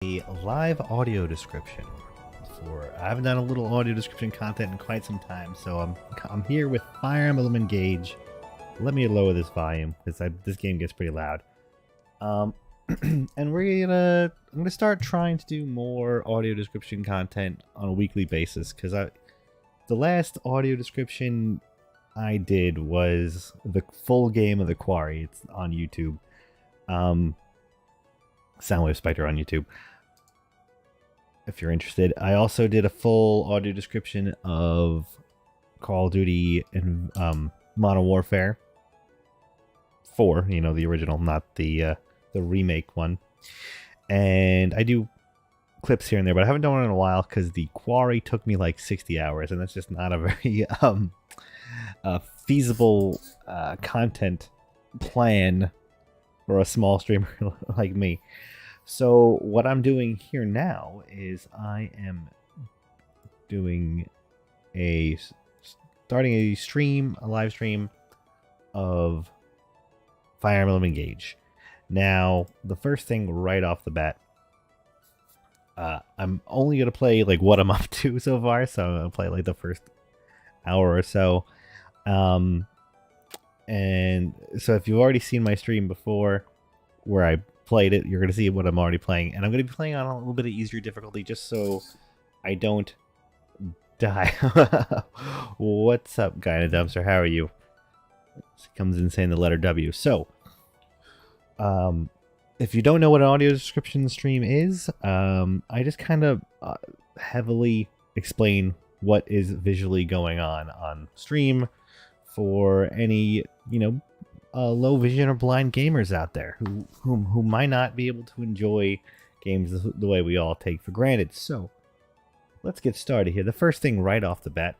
A live audio description I haven't done a little audio description content in quite some time, so I'm here with Fire Emblem Engage. Let me lower this volume because this game gets pretty loud. And I'm gonna start trying to do more audio description content on a weekly basis because the last audio description I did was the full game of the Quarry. It's on YouTube. Soundwave Spectre on YouTube, if you're interested. I also did a full audio description of Call of Duty and Modern Warfare 4, you know, the original, not the remake one. And I do clips here and there, but I haven't done one in a while because the Quarry took me like 60 hours, and that's just not a very feasible content plan for a small streamer like me. So what I'm doing here now is I am starting a live stream of Fire Emblem Engage. Now, the first thing right off the bat, I'm only going to play like what I'm up to so far, so I'm going to play like the first hour or so. And so if you've already seen my stream before where I played it, you're going to see what I'm already playing. And I'm going to be playing on a little bit of easier difficulty just so I don't die. What's up, Guy in a Dumpster? How are you? He comes in saying the letter W. So, if you don't know what an audio description stream is, I just kind of heavily explain what is visually going on stream for any, low vision or blind gamers out there who might not be able to enjoy games the way we all take for granted. So let's get started here. The first thing right off the bat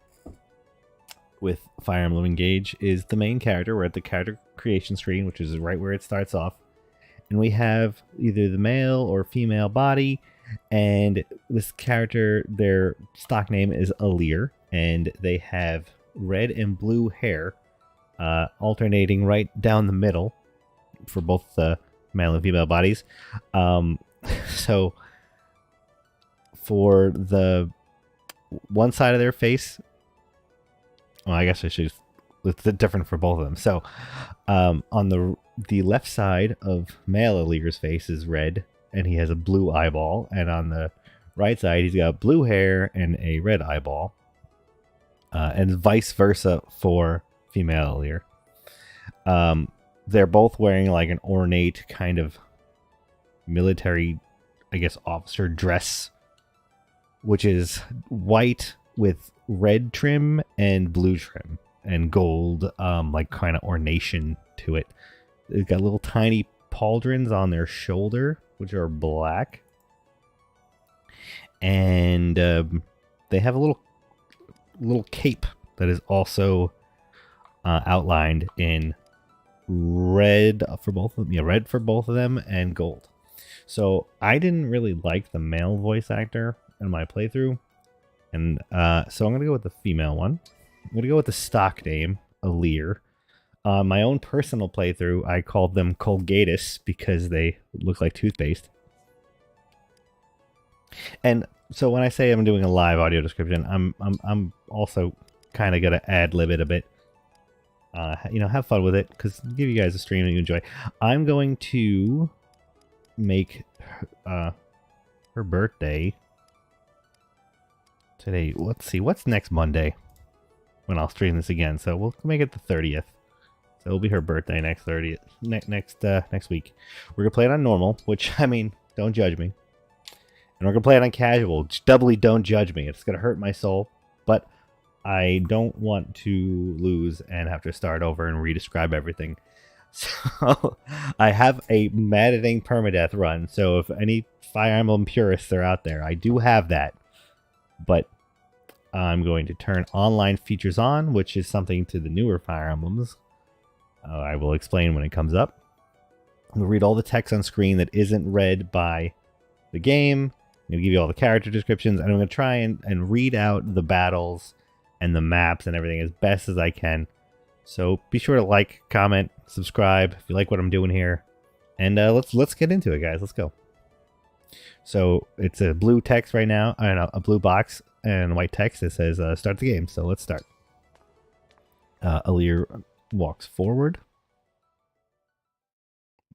with Fire Emblem Engage is the main character. We're at the character creation screen, which is right where it starts off. And we have either the male or female body, and this character, their stock name is Alir, and they have red and blue hair, alternating right down the middle for both the male and female bodies. So for the one side of their face, well, I guess it's different for both of them. So on the left side of male Alir's face is red, and he has a blue eyeball, and on the right side he's got blue hair and a red eyeball, and vice versa for female Alir. They're both wearing like an ornate kind of military, I guess, officer dress, which is white with red trim and blue trim and gold, like kind of ornation to it. They've got little tiny pauldrons on their shoulder, which are black, and they have a little cape that is also outlined in red for both of them. Yeah, red for both of them and gold. So I didn't really like the male voice actor in my playthrough, and so I'm gonna go with the female one. I'm gonna go with the stock name, Alir. My own personal playthrough, I called them Colgatus because they look like toothpaste. And so when I say I'm doing a live audio description, I'm also kind of gonna ad-lib it a bit. Have fun with it, because give you guys a stream that you enjoy. I'm going to make her birthday today. Let's see, what's next Monday when I'll stream this again? So we'll make it the 30th. So it'll be her birthday next week. We're gonna play it on normal, which, I mean, don't judge me. And we're gonna play it on casual. Just doubly don't judge me. It's gonna hurt my soul, but I don't want to lose and have to start over and re-describe everything. So I have a maddening permadeath run. So if any Fire Emblem purists are out there, I do have that. But I'm going to turn online features on, which is something to the newer Fire Emblems. I will explain when it comes up. We'll read all the text on screen that isn't read by the game. I'm going to give you all the character descriptions, and I'm going to try and read out the battles and the maps and everything as best as I can. So be sure to like, comment, subscribe if you like what I'm doing here. And let's get into it, guys. Let's go. So it's a blue text right now, a blue box and white text that says start the game. So let's start. Alir walks forward.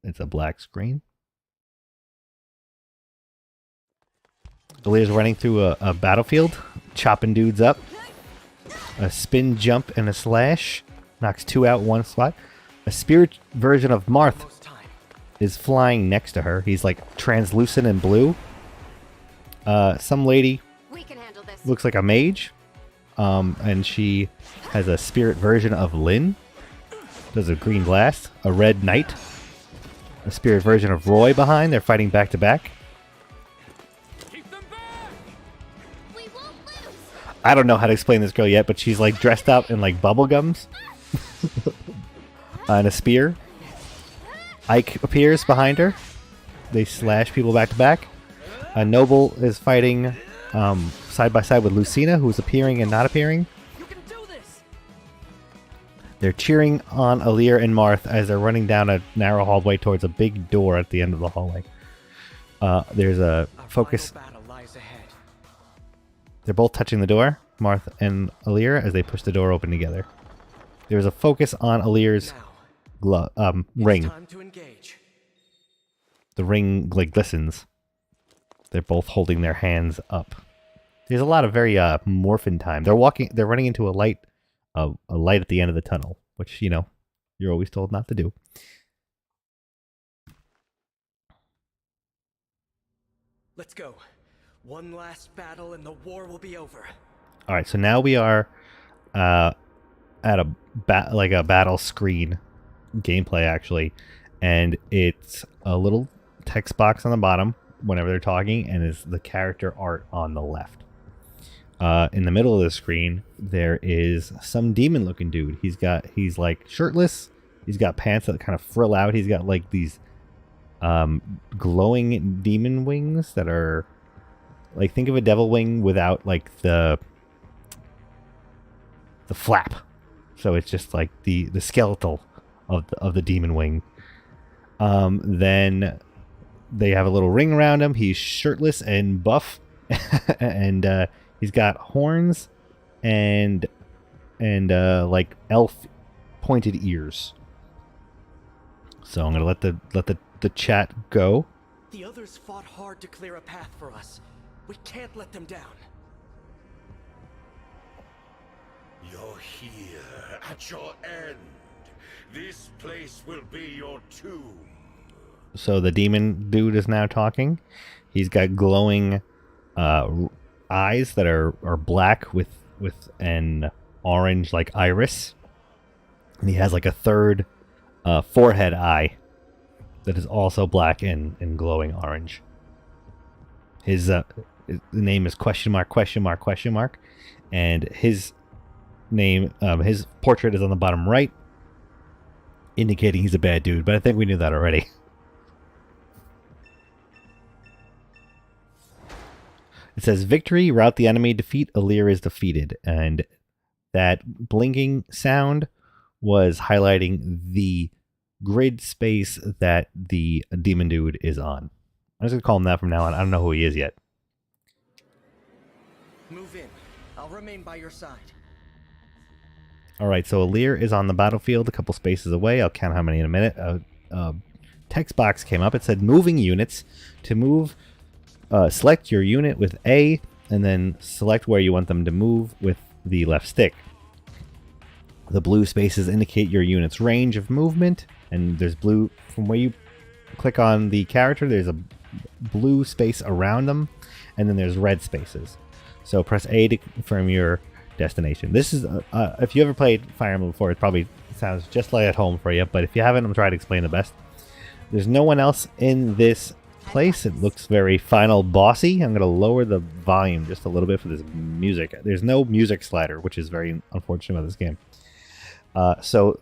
It's a black screen. Alir's running through a battlefield, chopping dudes up. A spin, jump, and a slash. Knocks 2 out, 1 spot. A spirit version of Marth is flying next to her. He's like translucent and blue. Some lady looks like a mage. And she has a spirit version of Lynn. Does a green blast. A red knight. A spirit version of Roy behind. They're fighting back to back. I don't know how to explain this girl yet, but she's like dressed up in like bubble gums. And a spear. Ike appears behind her. They slash people back to back. A noble is fighting side by side with Lucina, who's appearing and not appearing. You can do this. They're cheering on Alir and Marth as they're running down a narrow hallway towards a big door at the end of the hallway. There's a focus. They're both touching the door, Marth and Alir, as they push the door open together. There's a focus on Alir's ring. The ring like glistens. They're both holding their hands up. There's a lot of very morphin time. They're running into a light at the end of the tunnel, which, you know, you're always told not to do. Let's go. One last battle and the war will be over. All right, so now we are at a battle screen gameplay actually, and it's a little text box on the bottom whenever they're talking, and is the character art on the left. In the middle of the screen, there is some demon-looking dude. He's like shirtless. He's got pants that kind of frill out. He's got like these glowing demon wings that are like, think of a devil wing without like the flap. So it's just like the skeletal of the demon wing. Then they have a little ring around him. He's shirtless and buff, and he's got horns and like elf pointed ears. So I'm gonna let the chat go. The others fought hard to clear a path for us. We can't let them down. You're here at your end. This place will be your tomb. So the demon dude is now talking. He's got glowing eyes that are black with an orange like iris. And he has like a third forehead eye that is also black and glowing orange. His name is question mark, and his name, his portrait is on the bottom right, indicating he's a bad dude, but I think we knew that already. It says, victory, rout the enemy, defeat, Alir is defeated. And that blinking sound was highlighting the grid space that the demon dude is on. I'm just going to call him that from now on. I don't know who he is yet. Move in. I'll remain by your side. Alright, so Alir is on the battlefield a couple spaces away. I'll count how many in a minute. Text box came up. It said moving units. To move, select your unit with A, and then select where you want them to move with the left stick. The blue spaces indicate your unit's range of movement, and there's blue from where you click on the character. There's a blue space around them, and then there's red spaces. So press A to confirm your destination. This is if you ever played Fire Emblem before, it probably sounds just like at home for you, but if you haven't, I'm trying to explain the best. There's no one else in this place. It looks very final bossy. I'm going to lower the volume just a little bit for this music. There's no music slider, which is very unfortunate about this game. So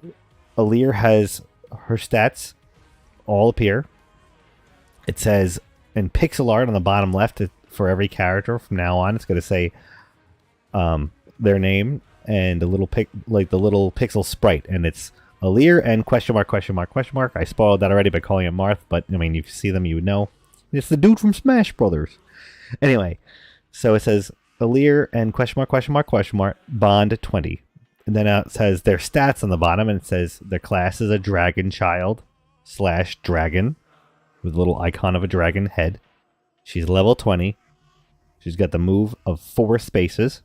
Alir has her stats all appear. It says in pixel art on the bottom left for every character from now on. It's going to say their name and a little the little pixel sprite, and it's Alir and question mark. I spoiled that already by calling it Marth, but I mean, if you see them, you would know. It's the dude from Smash Brothers. Anyway, so it says Alear and question mark bond 20. And then it says their stats on the bottom, and it says their class is a dragon child / dragon with a little icon of a dragon head. She's level 20. She's got the move of 4 spaces.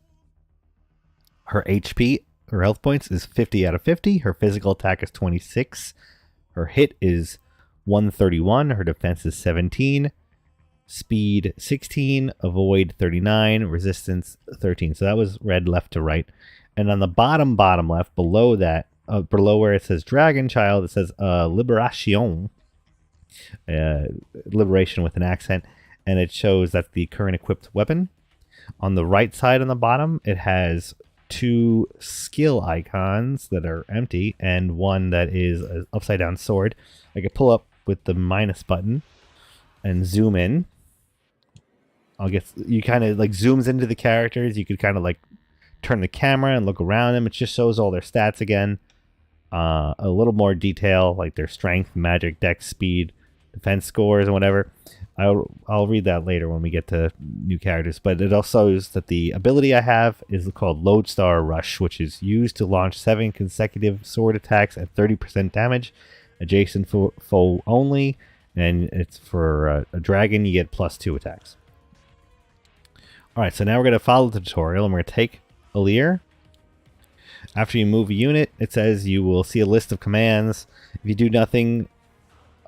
Her HP, her health points, is 50 out of 50. Her physical attack is 26. Her hit is 131. Her defense is 17. Speed 16. Avoid 39. Resistance 13. So that was read left to right. And on the bottom left, below that, below where it says Dragon Child, it says Liberation. Liberation with an accent. And it shows that's the current equipped weapon. On the right side on the bottom, it has 2 skill icons that are empty and one that is an upside down sword. I could pull up with the minus button and zoom in. I'll get, you kind of like zooms into the characters. You could kind of like turn the camera and look around them. It just shows all their stats again. A little more detail, like their strength, magic, dex, speed, defense scores, and whatever. I'll read that later when we get to new characters. But it also shows that the ability I have is called Lodestar Rush, which is used to launch 7 consecutive sword attacks at 30% damage, adjacent foe only, and it's for a dragon. You get +2 attacks. All right, so now we're going to follow the tutorial, and we're going to take Alear. After you move a unit, it says you will see a list of commands. If you do nothing,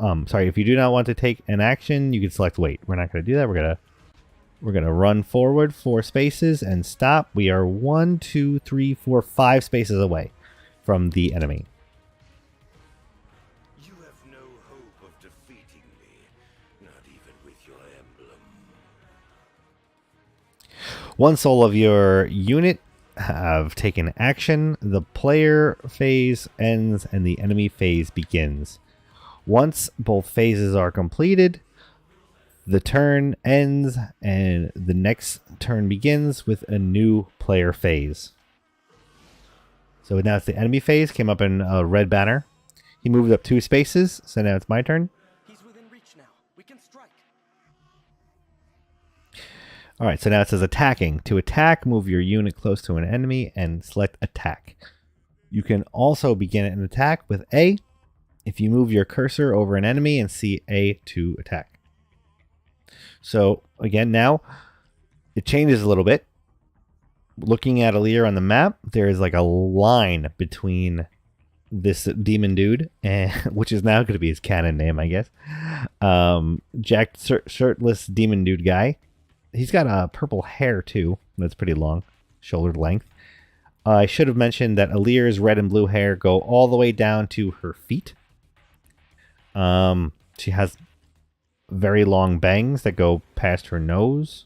if you do not want to take an action, you can select wait. We're not going to do that. We're gonna run forward 4 spaces and stop. We are 1, 2, 3, 4, 5 spaces away from the enemy. You have no hope of defeating me, not even with your emblem. Once all of your unit have taken action, the player phase ends and the enemy phase begins. Once both phases are completed, the turn ends and the next turn begins with a new player phase. So now it's the enemy phase, came up in a red banner. He moved up 2 spaces, so now it's my turn. He's within reach now. We can strike. All right, so now it says attacking. To attack, move your unit close to an enemy and select attack. You can also begin an attack with A if you move your cursor over an enemy and see A to attack. So again, now it changes a little bit. Looking at Alear on the map, there is like a line between this demon dude, and which is now going to be his canon name, I guess. Jacked shirtless demon dude guy. He's got purple hair too. That's pretty long, shoulder length. I should have mentioned that Alear's red and blue hair go all the way down to her feet. She has very long bangs that go past her nose.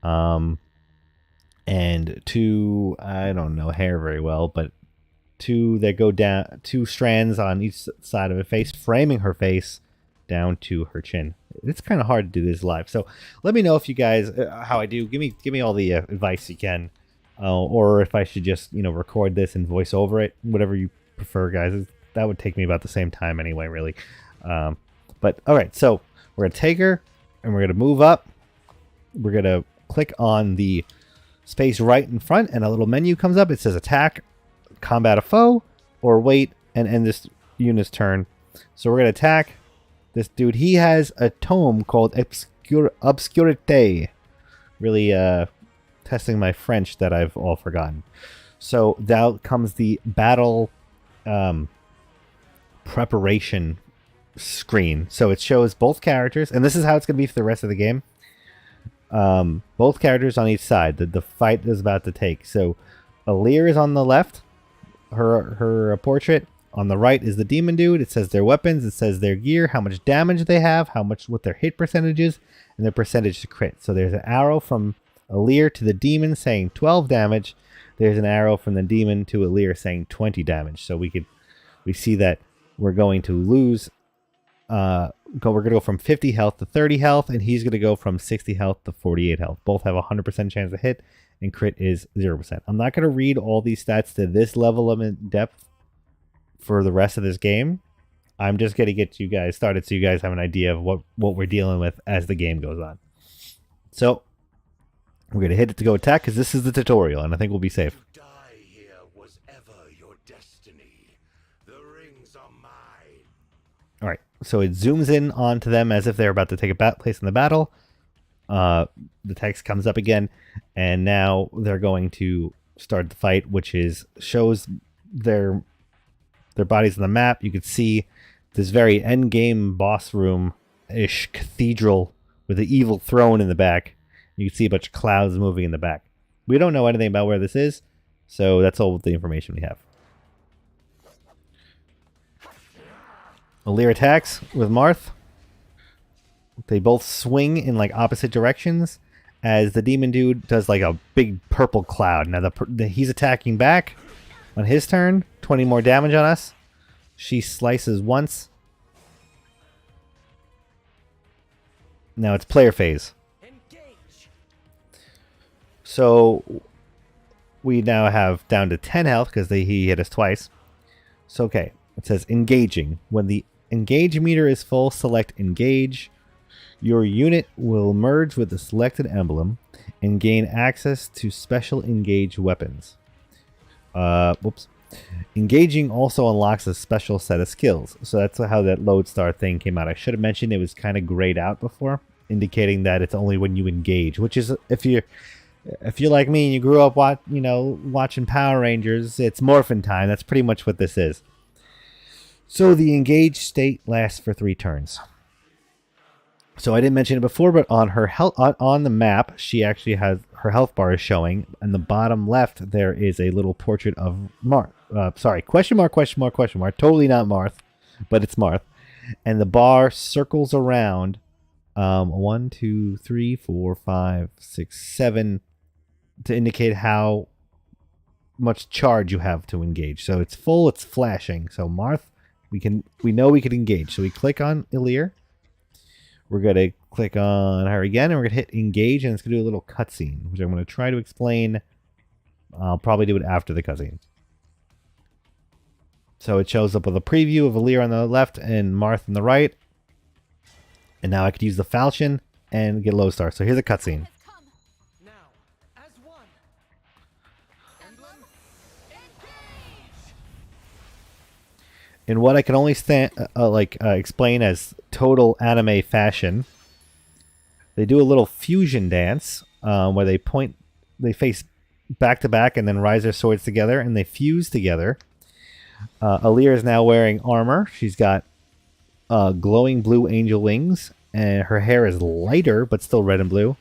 And 2, I don't know hair very well, but 2 that go down, 2 strands on each side of her face, framing her face down to her chin. It's kind of hard to do this live, so let me know if you guys how I do. Give me all the advice you can, or if I should just record this and voice over it, whatever you prefer, guys. That would take me about the same time anyway, really. But all right, so we're gonna take her and we're gonna move up. We're gonna click on the space right in front, and a little menu comes up. It says attack, combat a foe, or wait and end this unit's turn. So we're gonna attack this dude. He has a tome called Obscurité. Really testing my French that I've all forgotten. So now comes the battle preparation screen. So it shows both characters, and this is how it's going to be for the rest of the game. Both characters on each side. The fight is about to take. So Alear is on the left, her portrait. On the right is the demon dude. It says their weapons, it says their gear, how much damage they have, what their hit percentage is, and their percentage to crit. So there's an arrow from Alear to the demon saying 12 damage. There's an arrow from the demon to Alear saying 20 damage. So we see that we're going to lose. We're going to go from 50 health to 30 health, and he's going to go from 60 health to 48 health. Both have a 100% chance to hit, and crit is 0%. I'm not going to read all these stats to this level of depth for the rest of this game. I'm just going to get you guys started so you guys have an idea of what we're dealing with as the game goes on. So, we're going to hit it to go attack because this is the tutorial, and I think we'll be safe. To die here was ever your destiny. The rings are mine. All right, so it zooms in onto them as if they're about to take a place in the battle. The text comes up again, and now they're going to start the fight, which shows their bodies on the map. You can see this very end game boss room-ish cathedral with the evil throne in the back. You can see a bunch of clouds moving in the back. We don't know anything about where this is, so that's all the information we have. Alear attacks with Marth. They both swing in like opposite directions as the demon dude does like a big purple cloud. Now he's attacking back on his turn. 20 more damage on us. She slices once. Now it's player phase. Engage. So we now have down to 10 health because he hit us twice. So okay, it says engaging. When the engage meter is full, select engage. Your unit will merge with the selected emblem and gain access to special engage weapons. Whoops. Engaging also unlocks a special set of skills. So that's how that lodestar thing came out. I should have mentioned it was kind of grayed out before, indicating that it's only when you engage, which is if you're like me and you grew up watching Power Rangers, it's Morphin Time. That's pretty much what this is. So the engaged state lasts for 3 turns. So I didn't mention it before, but on her on the map, she actually has her health bar is showing. In the bottom left, there is a little portrait of Marth. Sorry, question mark, question mark, question mark. Totally not Marth, but it's Marth. And the bar circles around 1, 2, 3, 4, 5, 6, 7 to indicate how much charge you have to engage. So it's full, it's flashing. So Marth, we know we can engage. So we click on Alear. We're going to click on her again, and we're going to hit engage, and it's going to do a little cutscene, which I'm going to try to explain. I'll probably do it after the cutscene. So it shows up with a preview of Alear on the left and Marth on the right. And now I could use the falchion and get lodestar. So here's a cutscene. Now, as one. Emblem. Engage. In what I can only explain as total anime fashion, they do a little fusion dance where they face back to back and then rise their swords together and they fuse together. Alear is now wearing armor. She's got glowing blue angel wings, and her hair is lighter but still red and blue.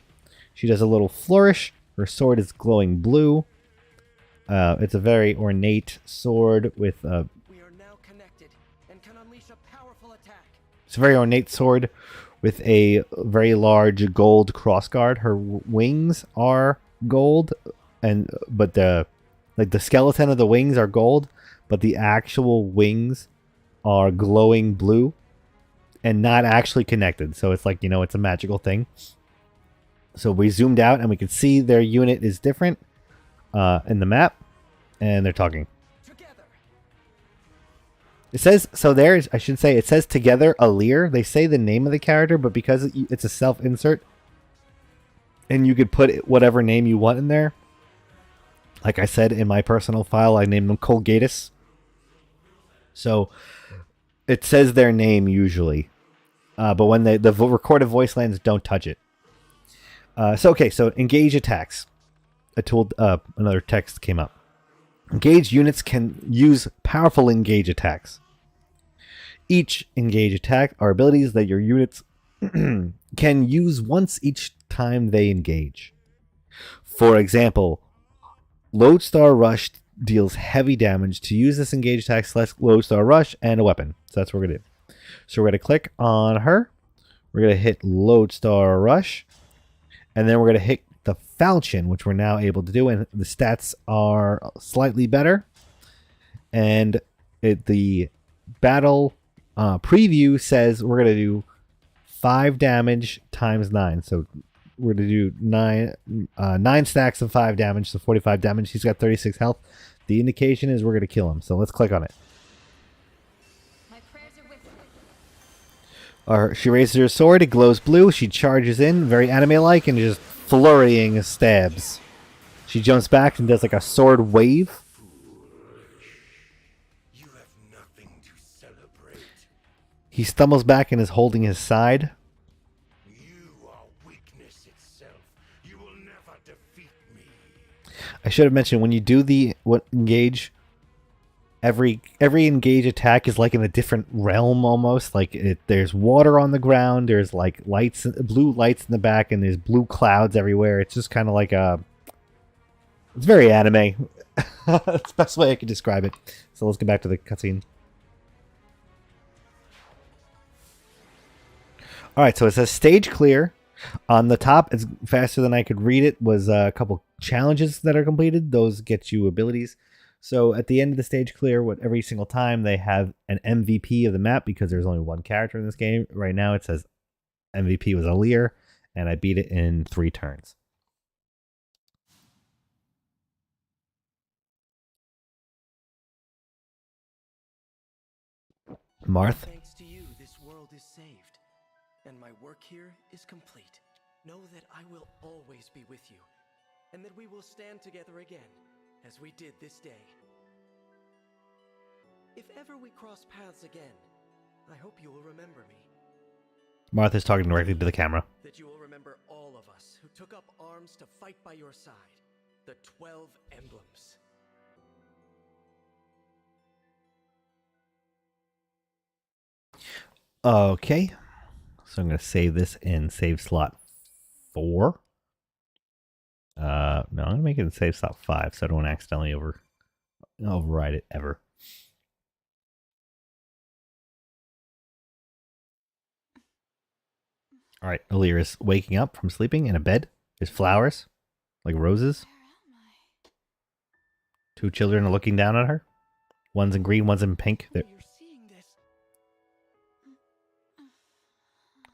She does a little flourish. Her sword is glowing blue. It's a very ornate sword with It's a very ornate sword with a very large gold crossguard. Her wings are gold, but the skeleton of the wings are gold, but the actual wings are glowing blue and not actually connected. So it's like, it's a magical thing. So we zoomed out and we can see their unit is different in the map, and they're talking. It says, it says together Alear. They say the name of the character, but because it's a self-insert, and you could put whatever name you want in there. Like I said, in my personal file, I named them Colgatus. So it says their name usually. But when the recorded voice lands, don't touch it. So engage attacks. Another text came up. Engaged units can use powerful engage attacks. Each engage attack are abilities that your units can use once each time they engage. For example, Lodestar Rush deals heavy damage. To use this engage attack, select Lodestar Rush and a weapon. So that's what we're going to do. So we're going to click on her. We're going to hit Lodestar Rush. And then we're going to hit the falchion, which we're now able to do, and the stats are slightly better. And the battle preview says we're going to do 5 damage times 9. So we're going to do 9 stacks of 5 damage, so 45 damage. He's got 36 health. The indication is we're going to kill him. So let's click on it. My prayers are with you. Or she raises her sword, it glows blue, she charges in, very anime-like, and just flurrying stabs. She jumps back and does like a sword wave. You have nothing to celebrate. He stumbles back and is holding his side. You are weakness itself. You will never defeat me. I should have mentioned when you do the engage, every engage attack is like in a different realm almost. Like there's water on the ground, there's like lights, blue lights in the back, and there's blue clouds everywhere. It's just kind of like it's very anime. That's the best way I could describe it. So let's get back to the cutscene. All right, so it says stage clear. On the top, it's faster than I could read it, was a couple challenges that are completed. Those get you abilities. So at the end of the stage clear, every single time they have an MVP of the map because there's only one character in this game. Right now it says MVP was Alear, and I beat it in 3 turns. Marth? Thanks to you, this world is saved, and my work here is complete. Know that I will always be with you, and that we will stand together again, as we did this day. If ever we cross paths again, I hope you will remember me. Martha's talking directly to the camera. That you will remember all of us who took up arms to fight by your side. The 12 emblems. Okay. So I'm going to save this in save slot 4. No, I'm going to make it in save slot 5 so I don't accidentally override it ever. All right, Alear is waking up from sleeping in a bed. There's flowers, like roses. 2 children are looking down at her. One's in green, one's in pink. You're seeing this.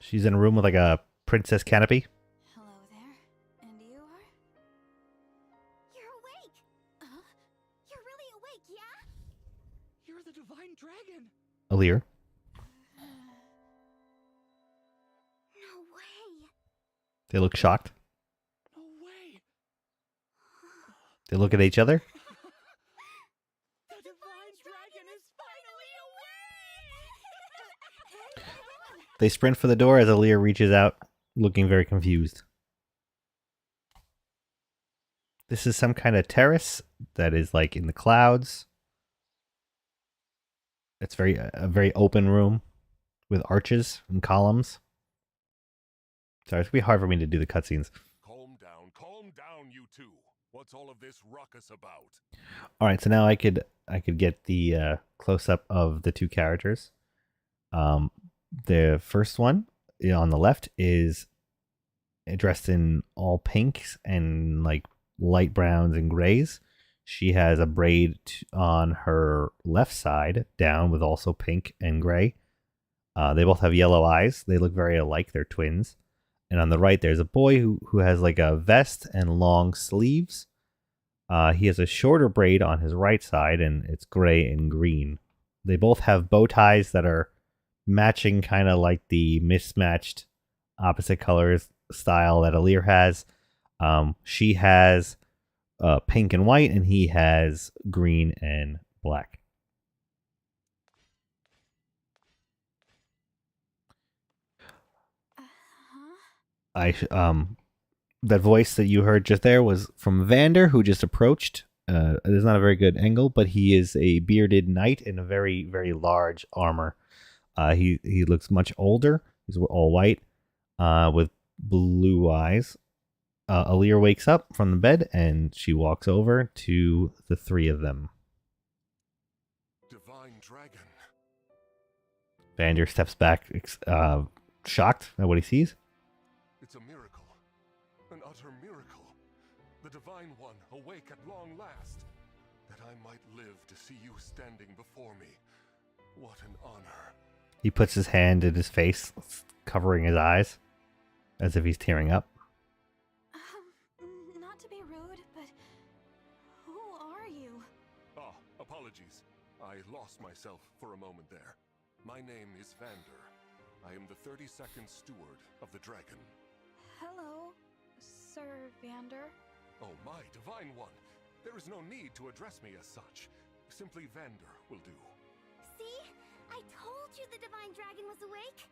She's in a room with like a princess canopy. Hello there. And you are? You're awake! Huh? You're really awake, yeah? You're the divine dragon. Alear. No way! They look shocked. No way. They look at each other. The divine dragon is finally awake! They sprint for the door as Alear reaches out, looking very confused. This is some kind of terrace that is like in the clouds. It's a very open room with arches and columns. Sorry, it's gonna be hard for me to do the cutscenes. Calm down, you two. What's all of this ruckus about? All right, so now I could get the close up of the 2 characters. The first one on the left is dressed in all pinks and like light browns and grays. She has a braid on her left side down with also pink and gray. They both have yellow eyes. They look very alike. They're twins. And on the right, there's a boy who has like a vest and long sleeves. He has a shorter braid on his right side, and it's gray and green. They both have bow ties that are matching, kind of like the mismatched opposite colors style that Alear has. She has pink and white, and he has green and black. That voice that you heard just there was from Vander, who just approached. There's not a very good angle, but he is a bearded knight in a very, very large armor. He looks much older. He's all white, with blue eyes. Alear wakes up from the bed, and she walks over to the 3 of them. Divine dragon. Vander steps back, shocked at what he sees. It's a miracle. An utter miracle. The Divine One awake at long last. That I might live to see you standing before me. What an honor. He puts his hand in his face, covering his eyes, as if he's tearing up. Not to be rude, but who are you? Ah, apologies. I lost myself for a moment there. My name is Vander. I am the 32nd steward of the dragon. Hello, Sir Vander. Oh my, Divine One! There is no need to address me as such. Simply Vander will do. See? I told you the Divine Dragon was awake.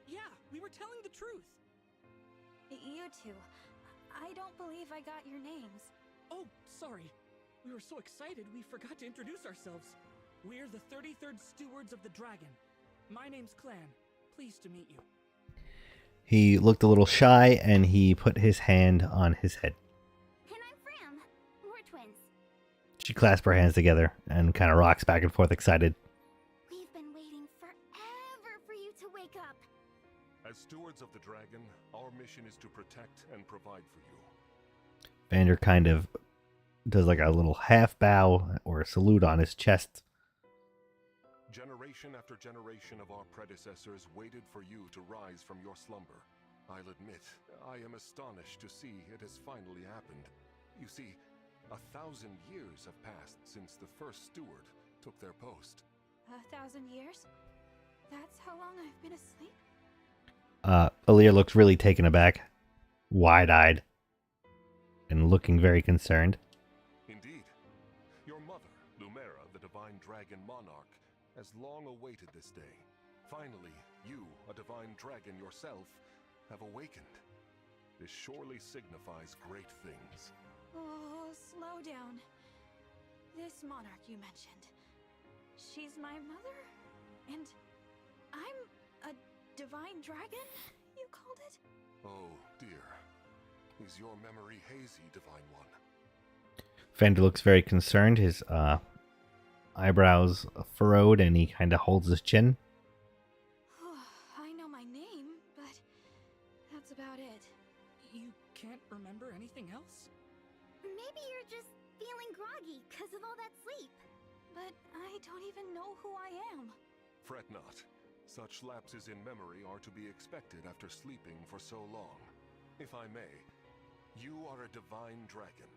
Yeah, we were telling the truth. You two. I don't believe I got your names. Oh, sorry. We were so excited we forgot to introduce ourselves. We're the 33rd Stewards of the Dragon. My name's Clan. Pleased to meet you. He looked a little shy and he put his hand on his head. And I'm Fram. We're twins. She clasped her hands together and kind of rocks back and forth excited. We've been waiting forever for you to wake up. As stewards of the dragon, our mission is to protect and provide for you. Vander kind of does like a little half bow or a salute on his chest. Generation after generation of our predecessors waited for you to rise from your slumber. I'll admit, I am astonished to see it has finally happened. You see, 1,000 years have passed since the first steward took their post. 1,000 years? That's how long I've been asleep? Alir looks really taken aback, wide-eyed, and looking very concerned. Indeed. Your mother, Lumera, the divine dragon monarch, has long awaited this day. Finally, you, a divine dragon yourself, have awakened. This surely signifies great things. Oh, slow down. This monarch you mentioned. She's my mother? And I'm a divine dragon, you called it? Oh, dear. Is your memory hazy, Divine One? Vander looks very concerned. His eyebrows furrowed and he kind of holds his chin. I know my name, but that's about it. You can't remember anything else? Maybe you're just feeling groggy because of all that sleep. But I don't even know who I am. Fret not. Such lapses in memory are to be expected after sleeping for so long. If I may, you are a divine dragon,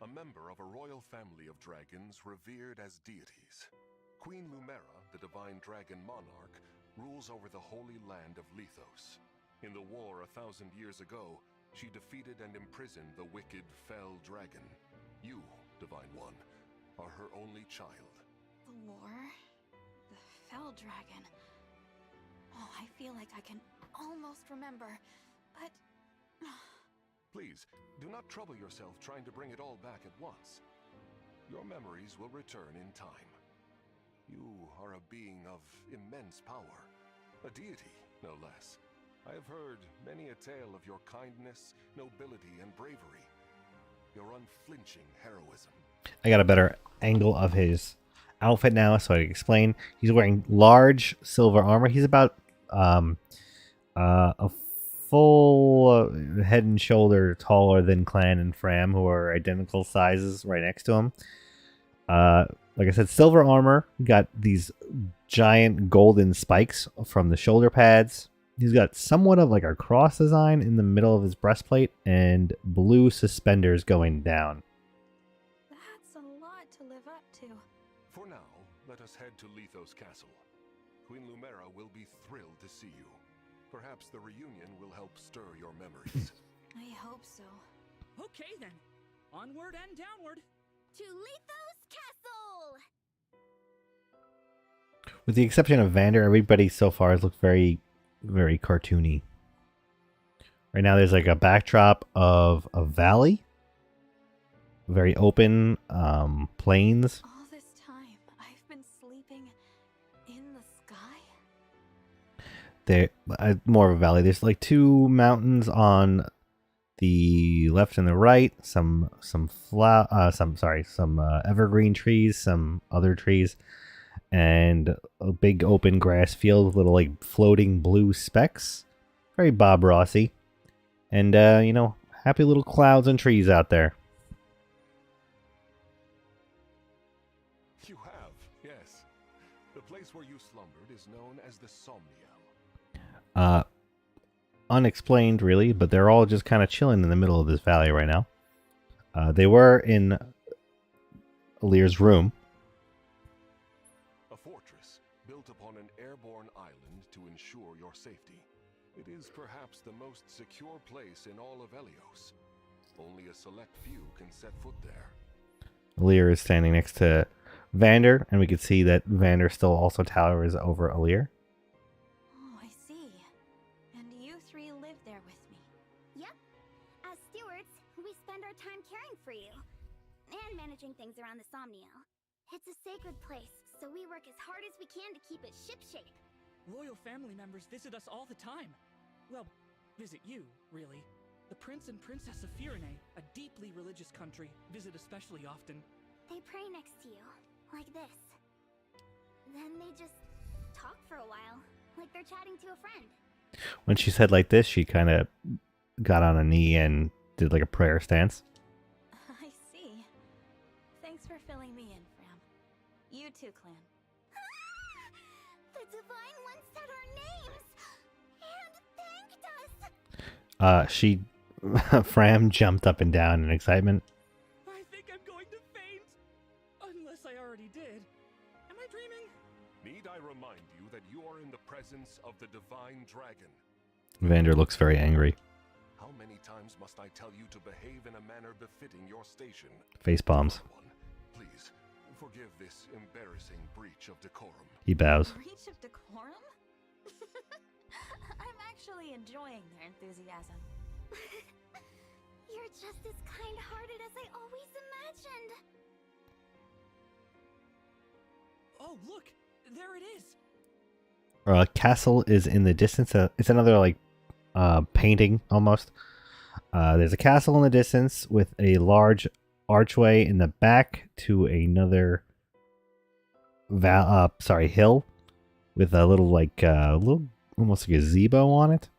a member of a royal family of dragons revered as deities. Queen Lumera, the divine dragon monarch, rules over the holy land of Lethos. In the war 1,000 years ago, she defeated and imprisoned the wicked, fell dragon. You, Divine One, are her only child. The war? The fell dragon? Oh, I feel like I can almost remember, but... Please, do not trouble yourself trying to bring it all back at once. Your memories will return in time. You are a being of immense power, a deity, no less. I have heard many a tale of your kindness, nobility, and bravery. Your unflinching heroism. I got a better angle of his outfit now, so I can explain. He's wearing large silver armor. He's about a full head and shoulder taller than Clan and Fram, who are identical sizes right next to him. Like I said, silver armor. Got these giant golden spikes from the shoulder pads. He's got somewhat of like a cross design in the middle of his breastplate and blue suspenders going down. That's a lot to live up to. For now, let us head to Lethos Castle. Queen Lumera will be thrilled to see you. Perhaps the reunion will help stir your memories. I hope so. Okay then. Onward and downward. To Lethos Castle! With the exception of Vander, everybody so far has looked very, very cartoony. Right now there's like a backdrop of a valley. Very open plains. All this time, I've been sleeping in the sky? There, more of a valley. There's like two mountains on the left and the right. Some evergreen trees, some other trees, and a big open grass field with little like floating blue specks. Very Bob Rossy, and happy little clouds and trees out there. You have, yes. The place where you slumbered is known as the Somniel. Unexplained, really, but they're all just kind of chilling in the middle of this valley right now. They were in Alir's room. A fortress built upon an airborne island to ensure your safety. the most secure place in all of Helios. Only a select few can set foot there. Alir is standing next to Vander, and we can see that Vander still also towers over Alir. Oh, I see. And you three live there with me. Yep. As stewards, we spend our time caring for you. And managing things around the Somniel. It's a sacred place, so we work as hard as we can to keep it shipshape. Royal family members visit us all the time. Well, visit you, really. The Prince and Princess of Firene, a deeply religious country, visit especially often. They pray next to you, like this. Then they just talk for a while, like they're chatting to a friend. When she said like this, she kind of got on a knee and did like a prayer stance. I see. Thanks for filling me in, Fram. You too, Clan. The Divine One said our names and thanked us. She, Fram jumped up and down in excitement. I think I'm going to faint! Unless I already did. Am I dreaming? Need I remind you that you are in the presence of the Divine Dragon? Vander looks very angry. How many times must I tell you to behave in a manner befitting your station? Face palms. Please, forgive this embarrassing breach of decorum. He bows. Breach of decorum? I'm actually enjoying their enthusiasm. You're just as kind-hearted as I always imagined. Oh, look! There it is! Castle is in the distance. It's another like painting almost. There's a castle in the distance with a large archway in the back to another hill with a little like little almost a gazebo on it.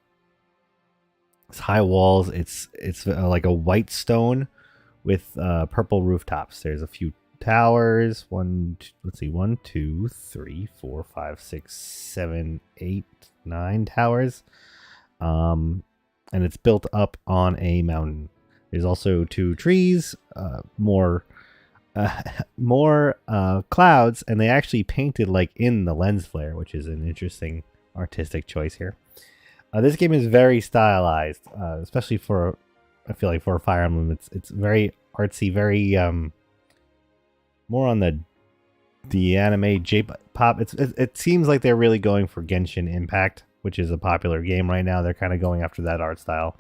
It's high walls. It's like a white stone with purple rooftops. There's a few towers. Let's see, 1, 2, 3, 4, 5, 6, 7, 8, 9 towers. And it's built up on a mountain. There's also 2 trees, more clouds, and they actually painted like in the lens flare, which is an interesting artistic choice here. This game is very stylized, especially for, I feel like for a Fire Emblem. It's very artsy, very more on the anime J-pop. It seems like they're really going for Genshin Impact, which is a popular game right now. They're kind of going after that art style.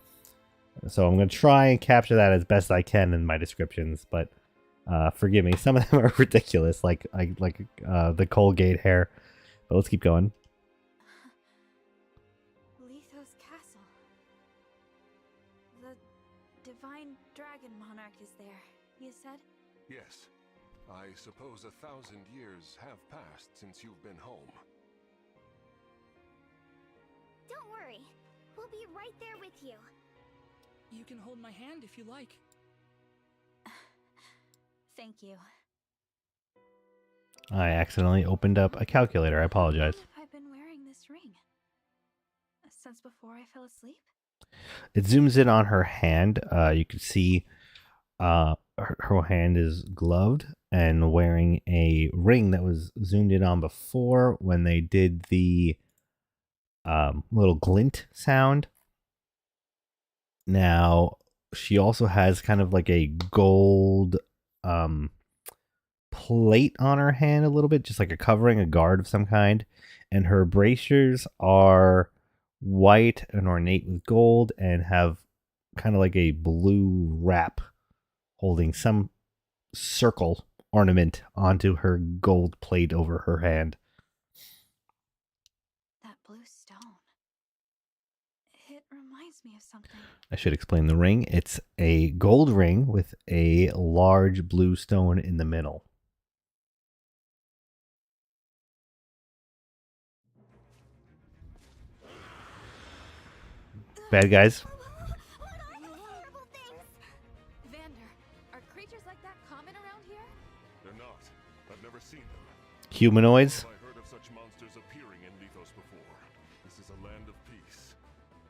So I'm going to try and capture that as best I can in my descriptions, but forgive me. Some of them are ridiculous, like the Colgate hair. But let's keep going. Lethos Castle. The Divine Dragon Monarch is there, you said? Yes. I suppose 1,000 years have passed since you've been home. Don't worry. We'll be right there with you. You can hold my hand if you like. Thank you. I accidentally opened up a calculator. I apologize. Why have I been wearing this ring? Since before I fell asleep? It zooms in on her hand. You can see her hand is gloved and wearing a ring that was zoomed in on before when they did the little glint sound. Now, she also has kind of like a gold plate on her hand a little bit, just like a covering, a guard of some kind. And her bracers are white and ornate with gold and have kind of like a blue wrap holding some circle ornament onto her gold plate over her hand. That blue stone. It reminds me of something. I should explain the ring. It's a gold ring with a large blue stone in the middle. Bad guys. What are those horrible things? Vander, are creatures like that common around here? They're not. I've never seen them. Humanoids. Have I heard of such monsters appearing in Lethos before? This is a land of peace.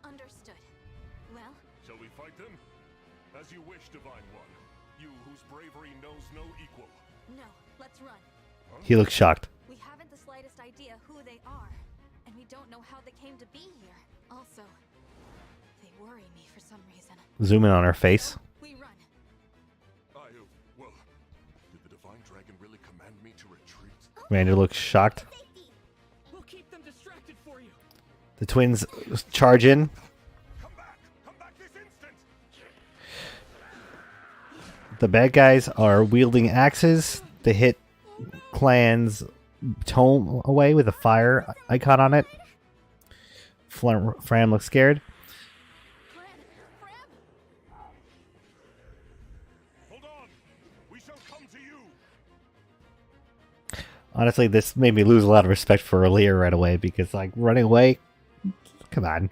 Understood. Well, Shall we fight them? As you wish, Divine One. You whose bravery knows no equal. no, let's run. He looks shocked. We haven't the slightest idea who they are, and we don't know how they came to be here. Also, worry me for some reason. Zoom in on her face. We run. Well, did the Divine Dragon really command me to retreat? Vander looks shocked. Safety. We'll keep them distracted for you. The twins charge in. Come back this instant! The bad guys are wielding axes. They hit Clan's tome away with a fire icon on it. Fram looks scared. Fran, Fran, Hold on! We shall come to you! Honestly, this made me lose a lot of respect for Aaliyah right away because, like, running away, come on.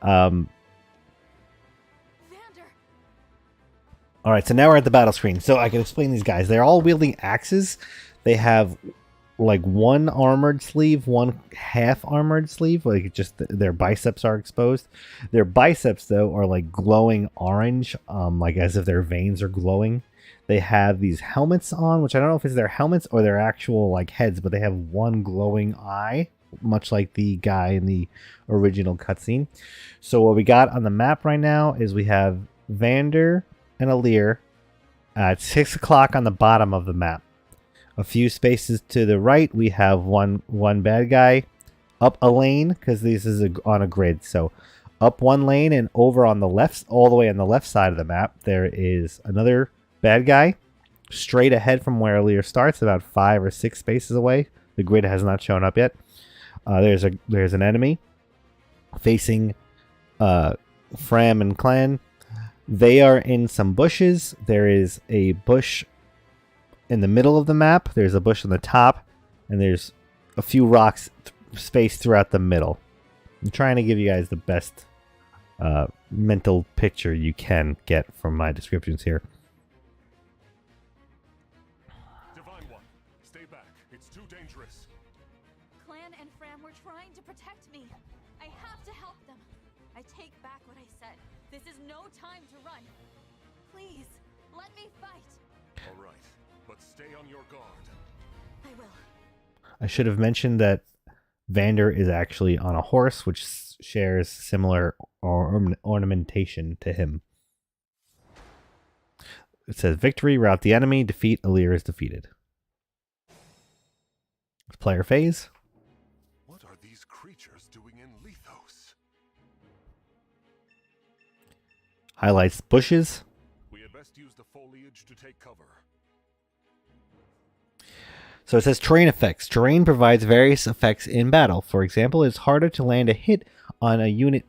Vander. All right, so now we're at the battle screen. So I can explain these guys. They're all wielding axes. They have like one armored sleeve, one half armored sleeve. Like just their biceps are exposed. Their biceps though are like glowing orange, like as if their veins are glowing. They have these helmets on, which I don't know if it's their helmets or their actual like heads, but they have one glowing eye, much like the guy in the original cutscene. So what we got on the map right now is we have Vander and Alear at 6 o'clock on the bottom of the map. A few spaces to the right, we have one bad guy. Up a lane, because this is on a grid. So up one lane and over on the left, all the way on the left side of the map, there is another bad guy. Straight ahead from where Alear starts, about 5 or 6 spaces away. The grid has not shown up yet. There's an enemy facing Fram and Clan. They are in some bushes. There is a bush in the middle of the map. There's a bush on the top, and there's a few rocks spaced throughout the middle. I'm trying to give you guys the best mental picture you can get from my descriptions here. Divine One, stay back. It's too dangerous. Clan and Fram were trying to protect me. I have to help them. I take back what I said. This is no time to run. Please, let me fight. All right, but stay on your guard. I will. I should have mentioned that Vander is actually on a horse, which shares similar ornamentation to him. It says, victory, rout the enemy, defeat, Alear is defeated. Player phase. What are these creatures doing in Lethos? Highlights bushes. We had best use the foliage to take cover. So it says terrain effects. Terrain provides various effects in battle. For example, it's harder to land a hit on a unit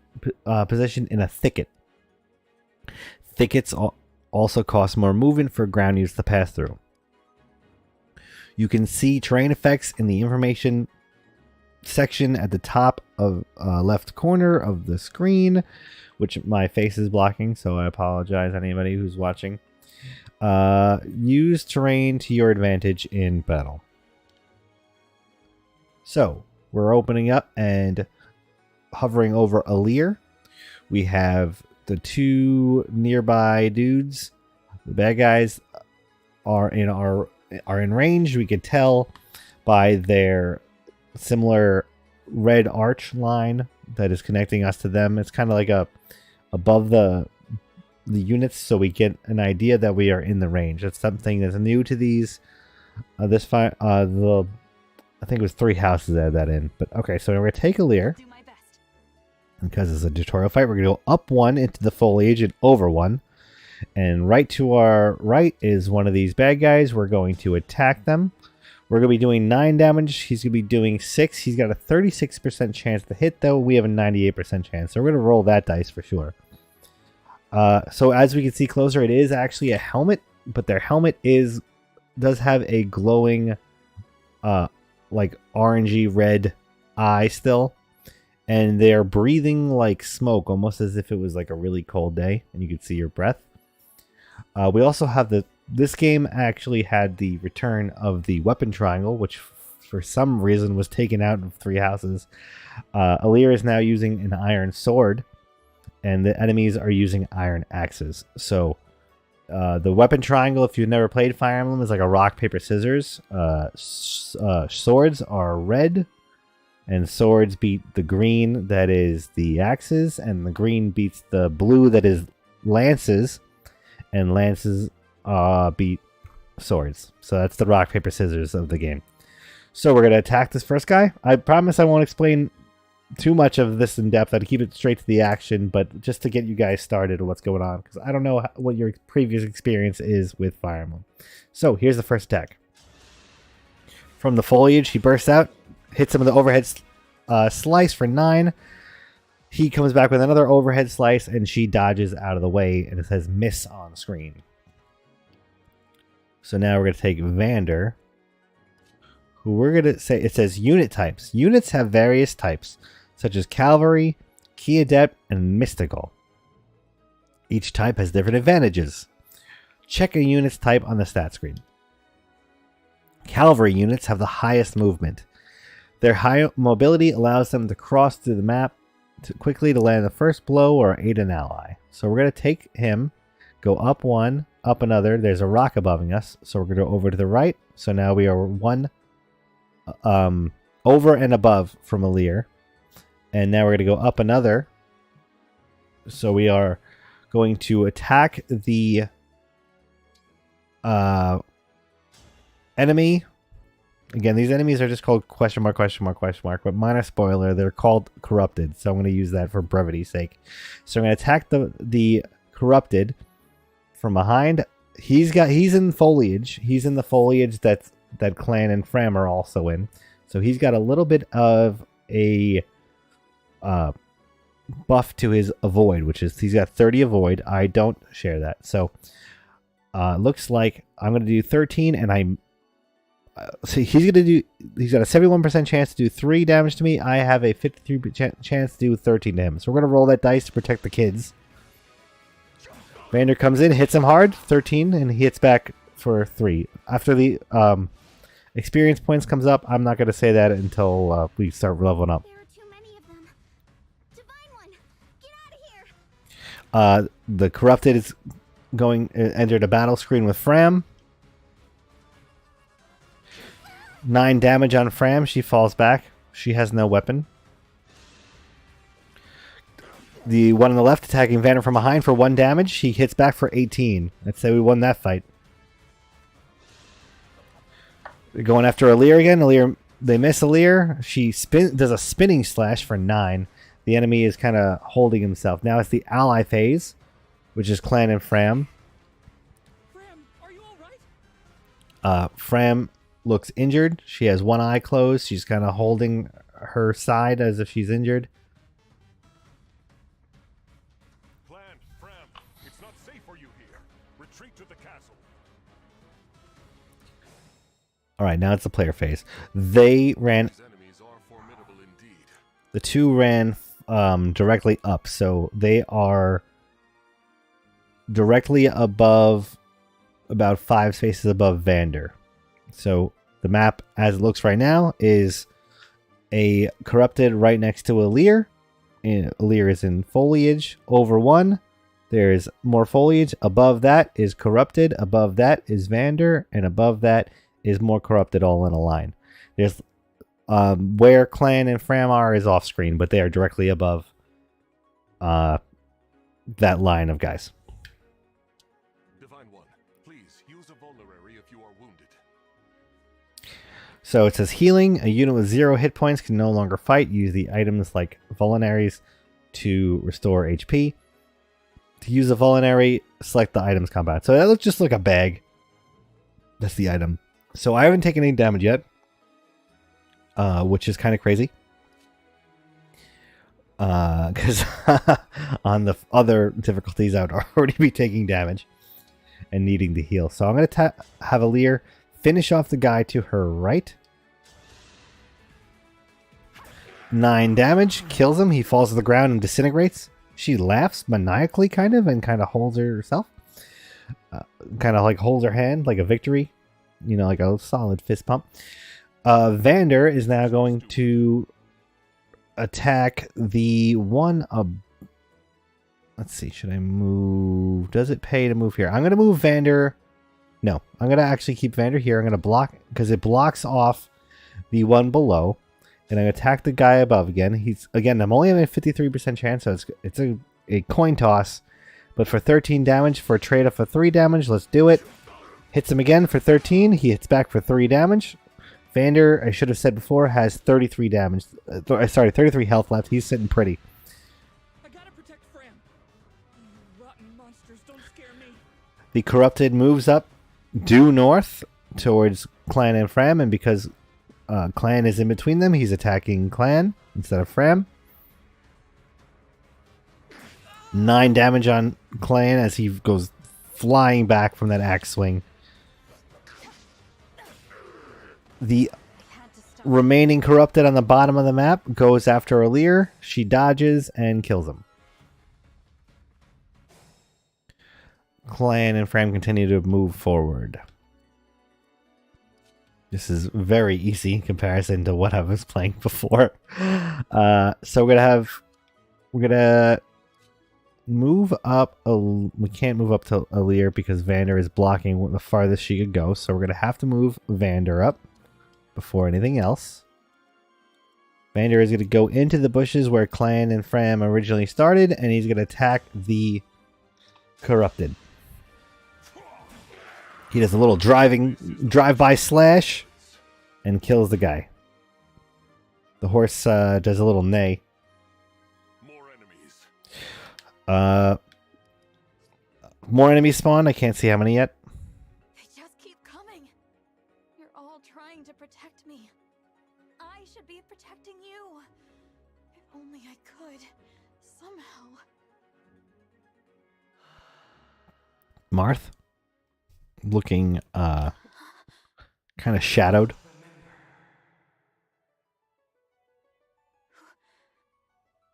positioned in a thicket. Thickets also cost more movement for ground units to pass through. You can see terrain effects in the information section at the top of left corner of the screen, which my face is blocking, so I apologize anybody who's watching. Use terrain to your advantage in battle. So, we're opening up and hovering over Alear. We have the two nearby dudes. The bad guys are in range. We could tell by their similar red arch line that is connecting us to them. It's kind of like above the units, so we get an idea that we are in the range. That's something that's new to these. I think it was 3 houses that had that in. But okay, so we're gonna take Alear. Do my best. Because it's a tutorial fight, we're gonna go up 1 into the foliage and over 1. And right to our right is one of these bad guys. We're going to attack them. We're going to be doing 9 damage. He's going to be doing 6. He's got a 36% chance to hit, though. We have a 98% chance. So we're going to roll that dice for sure. So as we can see closer, it is actually a helmet. But their helmet does have a glowing, like orangey red eye still. And they're breathing like smoke, almost as if it was like a really cold day. And you could see your breath. We also have this game actually had the return of the weapon triangle, which for some reason was taken out of 3 houses. Alear is now using an iron sword, and the enemies are using iron axes. So the weapon triangle, if you've never played Fire Emblem, is like a rock, paper, scissors. Swords are red, And swords beat the green that is the axes, and the green beats the blue that is lances, and lances beat swords. So that's the rock, paper, scissors of the game. So we're going to attack this first guy. I promise I won't explain too much of this in depth. I'd keep it straight to the action, but just to get you guys started on what's going on, because I don't know what your previous experience is with Fire Emblem. So here's the first attack. From the foliage, he bursts out, hits him with the overhead slice for 9. He comes back with another overhead slice, and she dodges out of the way, and it says miss on screen. So now we're going to take Vander, who we're going to say, it says unit types. Units have various types, such as Cavalry, Key Adept, and Mystical. Each type has different advantages. Check a unit's type on the stat screen. Cavalry units have the highest movement. Their high mobility allows them to cross through the map quickly to land the first blow or aid an ally. So we're going to take him, go up one, up another. There's a rock above us, so we're going to go over to the right. So now we are one over and above from Alir. And now we're going to go up another. So we are going to attack the enemy. Again, these enemies are just called question mark, but minor spoiler, they're called corrupted. So I'm going to use that for brevity's sake. So I'm going to attack the corrupted from behind. He's in foliage. He's in the foliage that Clan and Fram are also in. So he's got a little bit of a buff to his avoid, which is he's got 30 avoid. I don't share that. So looks like I'm going to do 13, and so he's got a 71% chance to do 3 damage to me. I have a 53% chance to do 13 to him. So we're going to roll that dice to protect the kids. Vander comes in, hits him hard, 13, and he hits back for 3. After the experience points comes up, I'm not going to say that until we start leveling up. There are too many of them. Divine One, get out of here! The corrupted is entered a battle screen with Fram. 9 damage on Fram. She falls back. She has no weapon. The one on the left attacking Vander from behind for 1 damage. He hits back for 18. Let's say we won that fight. They're going after Alir again. Alir, they miss Alir. She does a spinning slash for 9. The enemy is kind of holding himself. Now it's the ally phase, which is Clan and Fram. Fram, are you all right? Fram looks injured. She has one eye closed. She's kind of holding her side as if she's injured. Clan, Fram, it's not safe for you here. Retreat to the castle. All right, now it's the player phase. They ran. These enemies are formidable indeed. The two ran directly up, so they are directly above, about 5 spaces above Vander. So the map, as it looks right now, is a corrupted right next to Alir. And Alir is in foliage. Over 1, there's more foliage. Above that is corrupted. Above that is Vander, and above that is more corrupted, all in a line. There's where Clan and Fram are is off screen, but they are directly above that line of guys. Divine One, please use a vulnerary if you are wounded. So it says healing. A unit with 0 hit points can no longer fight. Use the items like vulneraries to restore HP. To use a vulnerary, select the items combat. So that looks just like a bag. That's the item. So I haven't taken any damage yet, which is kind of crazy. Because on the other difficulties, I would already be taking damage and needing to heal. So I'm going to have Alir finish off the guy to her right. 9 damage, kills him. He falls to the ground and disintegrates. She laughs maniacally, kind of, and kind of holds herself. Kind of like holds her hand like a victory. You know, like a solid fist pump. Vander is now going to attack the one. Let's see. Should I move? Does it pay to move here? I'm going to move Vander. No, I'm going to actually keep Vander here. I'm going to block because it blocks off the one below. And I attack the guy above again. I'm only having a 53% chance, so it's a coin toss. But for 13 damage, for a trade off of 3 damage, let's do it. Hits him again for 13. He hits back for 3 damage. Vander, I should have said before, has 33 damage. 33 health left. He's sitting pretty. I gotta protect Fram. You rotten monsters, don't scare me. The Corrupted moves up due north towards Clan and Fram, and because Clan is in between them, he's attacking Clan instead of Fram. 9 damage on Clan as he goes flying back from that axe swing. The remaining Corrupted on the bottom of the map goes after Alir. She dodges and kills him. Clan and Fram continue to move forward. This is very easy in comparison to what I was playing before. So we're gonna move up. We can't move up to Alir because Vander is blocking the farthest she could go. So we're gonna have to move Vander up before anything else. Vander is gonna go into the bushes where Clan and Fram originally started, and he's gonna attack the Corrupted. He does a little drive-by slash and kills the guy. The horse does a little neigh. More enemies. More enemies spawn. I can't see how many yet. They just keep coming. You're all trying to protect me. I should be protecting you. If only I could. Somehow. Marth? Looking kind of shadowed.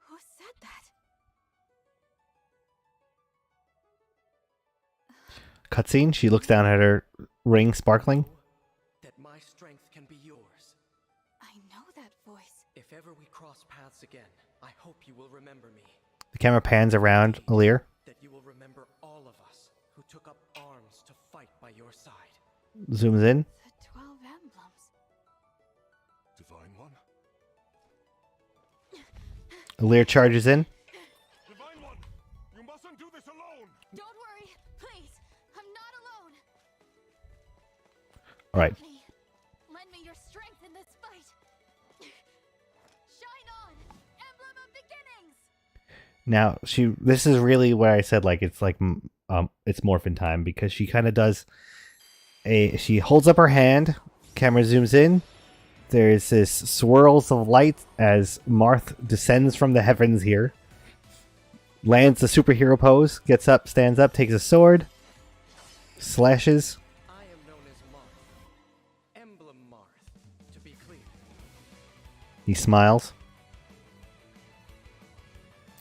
Who said that? Cutscene. She looks down at her ring sparkling. That my strength can be yours. I know that voice. If ever we cross paths again, I hope you will remember me. The camera pans around Alir. That you will remember all of us who took up arms to fight by your side. Zooms in. The 12 emblems. Divine One? Alir charges in. Divine One! You mustn't do this alone! Don't worry, please. I'm not alone. All right. Lend me your strength in this fight. Shine on, emblem of beginnings. Now this is really where I said it's morphin time, because she kind of does she holds up her hand, camera zooms in, there's this swirls of light as Marth descends from the heavens here, lands the superhero pose, gets up, stands up, takes a sword, slashes. I am known as Marth. Emblem Marth, to be clear. He smiles.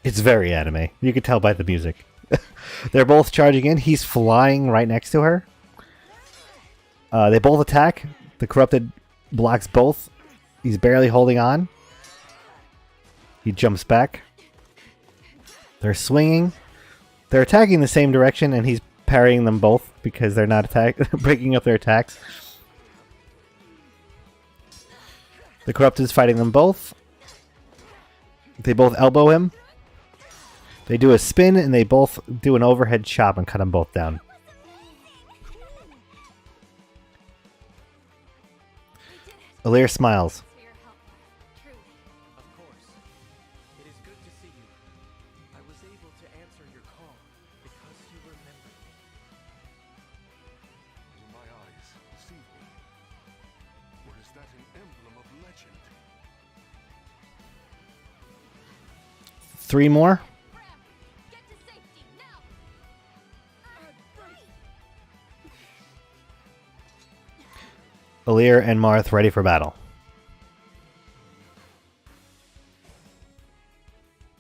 It's very anime. You can tell by the music. They're both charging in. He's flying right next to her. They both attack. The Corrupted blocks both. He's barely holding on. He jumps back. They're swinging. They're attacking the same direction, and he's parrying them both because they're not breaking up their attacks. The Corrupted's fighting them both. They both elbow him. They do a spin, and they both do an overhead chop and cut them both down. Alir smiles. Of course. It is good to see you. I was able to answer your call because you remembered me. Do my eyes deceive me? Or is that an emblem of legend? 3 more. Get to safety now. Alir and Marth ready for battle.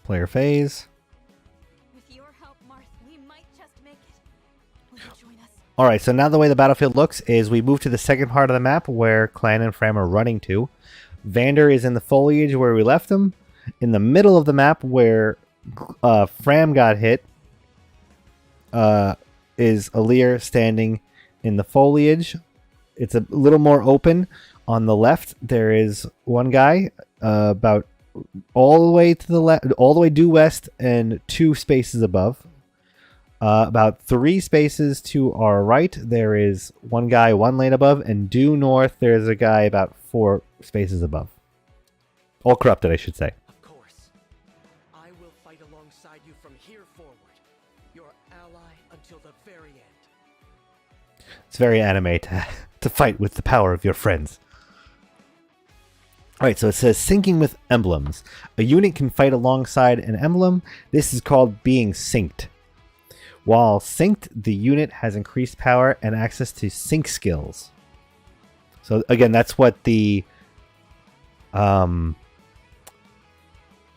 Player phase. With your help, Marth, we might just make it. Will you join us? Alright, so now the way the battlefield looks is we move to the second part of the map where Clan and Fram are running to. Vander is in the foliage where we left him. In the middle of the map where Fram got hit is Alir standing in the foliage. it's a little more open. On the left, there is one guy about all the way to the left, all the way due west, and 2 spaces above. About 3 spaces to our right, there is one guy 1 lane above, and due north, there's a guy about 4 spaces above. All corrupted, I should say. Of course. I will fight alongside you from here forward. Your ally until the very end. It's very anime to fight with the power of your friends. Alright, so it says syncing with emblems. A unit can fight alongside an emblem. This is called being synced. While synced, the unit has increased power and access to sync skills. So again, that's what the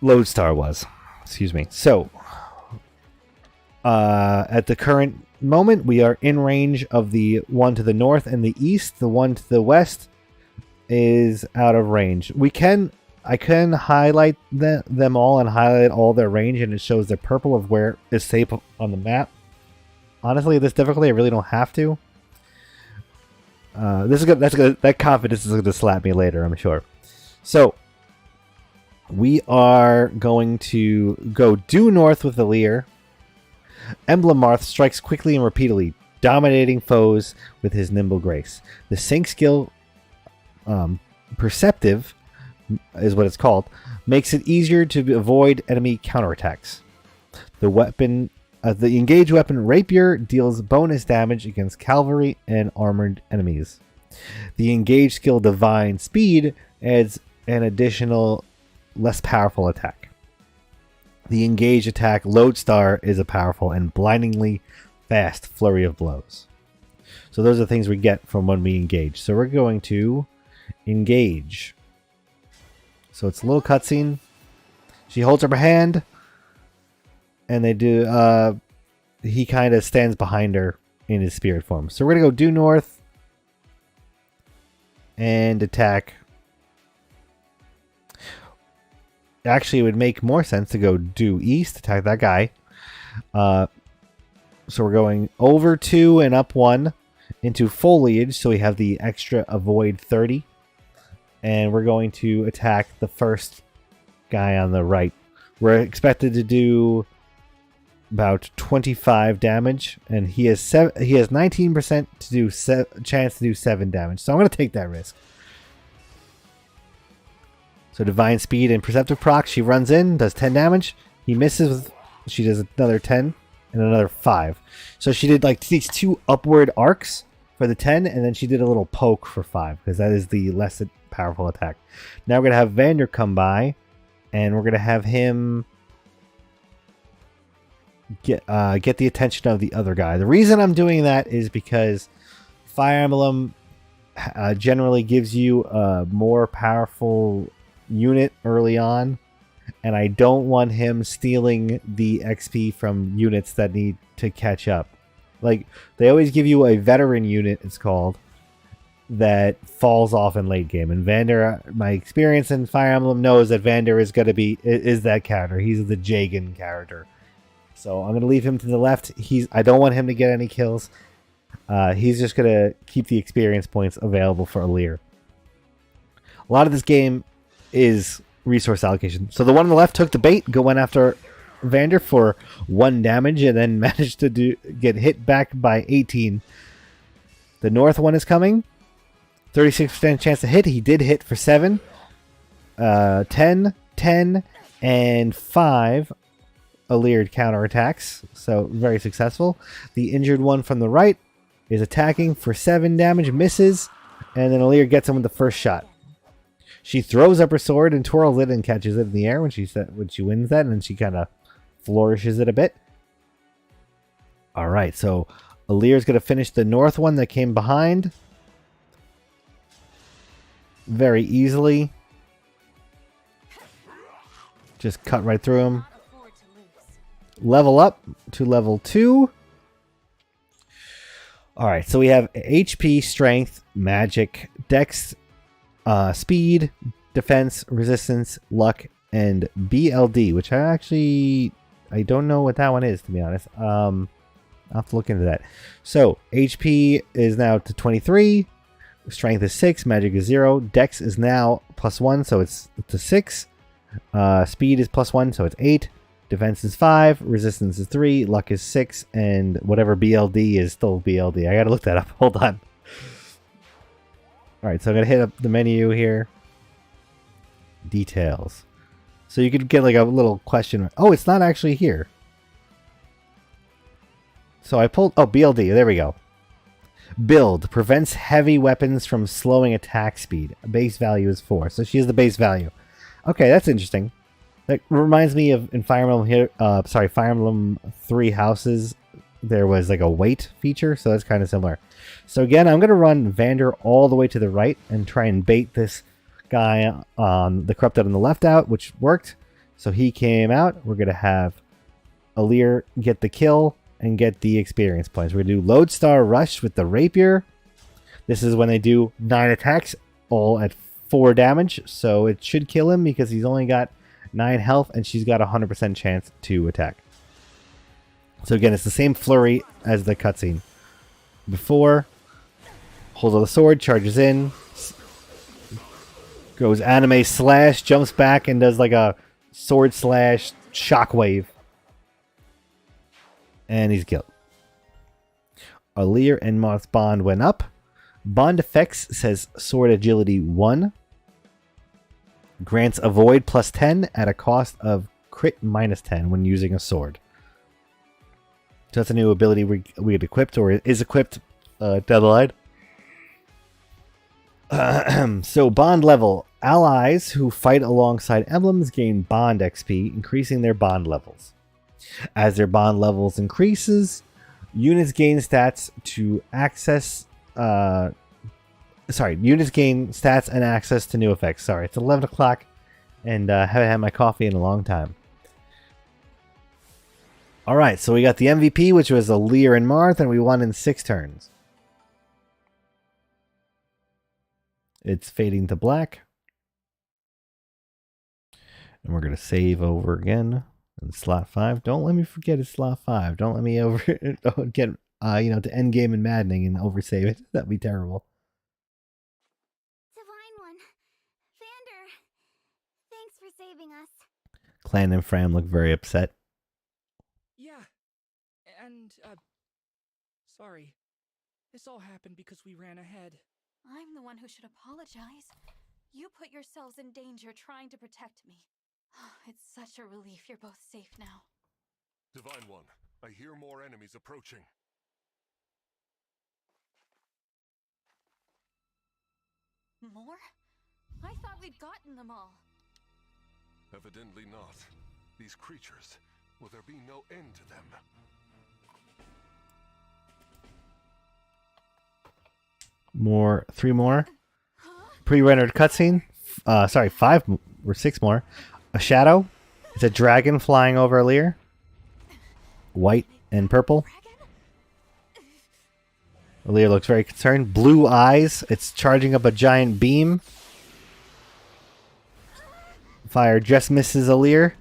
Lodestar was. Excuse me. So at the current moment, we are in range of the one to the north and the east. The one to the west is out of range. I can highlight them all and highlight all their range, and it shows the purple of where is safe on the map. Honestly, this difficulty, I really don't have to. This is good. That's good. That confidence is going to slap me later, I'm sure. So we are going to go due north with the Leer. Emblem Marth strikes quickly and repeatedly, dominating foes with his nimble grace. The sync skill, Perceptive, is what it's called, makes it easier to avoid enemy counterattacks. The weapon, the engaged weapon Rapier deals bonus damage against cavalry and armored enemies. The engaged skill Divine Speed adds an additional, less powerful attack. The engaged attack Lodestar is a powerful and blindingly fast flurry of blows. So those are the things we get from when we engage. So we're going to engage. So it's a little cutscene. She holds up her hand, and they do. He kind of stands behind her in his spirit form. So we're gonna go due north and attack. Actually, it would make more sense to go due east, attack that guy. So we're going over 2 and up 1 into foliage, so we have the extra avoid 30. And we're going to attack the first guy on the right. We're expected to do about 25 damage, and he has 19% to do chance to do 7 damage. So I'm going to take that risk. So Divine Speed and Perceptive proc. She runs in, does 10 damage. He misses. She does another 10 and another 5. So she did like these 2 upward arcs for the 10, and then she did a little poke for 5, because that is the less powerful attack. Now we're going to have Vander come by, and we're going to have him get the attention of the other guy. The reason I'm doing that is because Fire Emblem generally gives you a more powerful unit early on, and I don't want him stealing the XP from units that need to catch up. Like, they always give you a veteran unit, it's called, that falls off in late game. And Vander, my experience in Fire Emblem knows that Vander is going to be is that character. He's the Jagan character. So I'm going to leave him to the left. I don't want him to get any kills. He's just going to keep the experience points available for Leer. A lot of this game is resource allocation. So the one on the left took the bait, went after Vander for 1 damage, and then managed to get hit back by 18. The north one is coming. 36% chance to hit. He did hit for 7. 10, 10, and 5 Aleard counterattacks. So very successful. The injured one from the right is attacking for 7 damage, misses, and then Aleard gets him with the first shot. She throws up her sword and twirls it and catches it in the air when she wins that, and then she kind of flourishes it a bit. All right, so Alear's going to finish the north one that came behind very easily. Just cut right through him. Level up to level 2. All right, so we have HP, strength, magic, dex, speed, defense, resistance, luck, and BLD, which I don't know what that one is, to be honest. I'll have to look into that. So HP is now to 23. Strength is 6, magic is 0, dex is now +1, so it's to 6. Speed is +1, so it's 8. Defense is 5, resistance is 3, luck is 6, and whatever BLD is still BLD. I gotta look that up. Hold on. Alright, so I'm gonna hit up the menu here. Details. So you could get like a little question. Oh, it's not actually here. So I pulled... Oh, BLD. There we go. Build. Prevents heavy weapons from slowing attack speed. Base value is 4. So she has the base value. Okay, that's interesting. That reminds me of in Fire Emblem here. Fire Emblem 3 Houses. There was like a weight feature, so that's kind of similar. So again, I'm going to run Vander all the way to the right and try and bait this guy on the Corrupted on the left out, which worked. So he came out. We're going to have Alir get the kill and get the experience points. We're going to do Lodestar Rush with the Rapier. This is when they do 9 attacks, all at 4 damage. So it should kill him because he's only got 9 health and she's got a 100% chance to attack. So again, it's the same flurry as the cutscene. Before, holds on the sword, charges in, goes anime slash, jumps back and does like a sword slash shockwave. And he's killed. Alir and Moth's bond went up. Bond effects says sword agility 1. Grants avoid +10 at a cost of crit -10 when using a sword. So that's a new ability we get equipped, or is equipped down the line. So bond level. Allies who fight alongside emblems gain bond XP, increasing their bond levels. As their bond levels increases, units gain stats to access... units gain stats and access to new effects. Sorry, it's 11 o'clock and haven't had my coffee in a long time. Alright, so we got the MVP, which was Alir and Marth, and we won in 6 turns. It's fading to black. And we're going to save over again in slot 5. Don't let me forget it's slot 5. Don't let me get to end game and maddening and oversave it. That'd be terrible. Divine One. Vander. Thanks for saving us. Clan and Fram look very upset. Yeah. And, sorry. This all happened because we ran ahead. I'm the one who should apologize. You put yourselves in danger trying to protect me. It's such a relief you're both safe now. Divine One, I hear more enemies approaching. More? I thought we'd gotten them all. Evidently not. These creatures, will there be no end to them? More, 3 more. Pre-rendered cutscene. 5 or 6 more. A shadow. It's a dragon flying over Alir. White and purple. Alir looks very concerned. Blue eyes. It's charging up a giant beam. Fire just misses Alir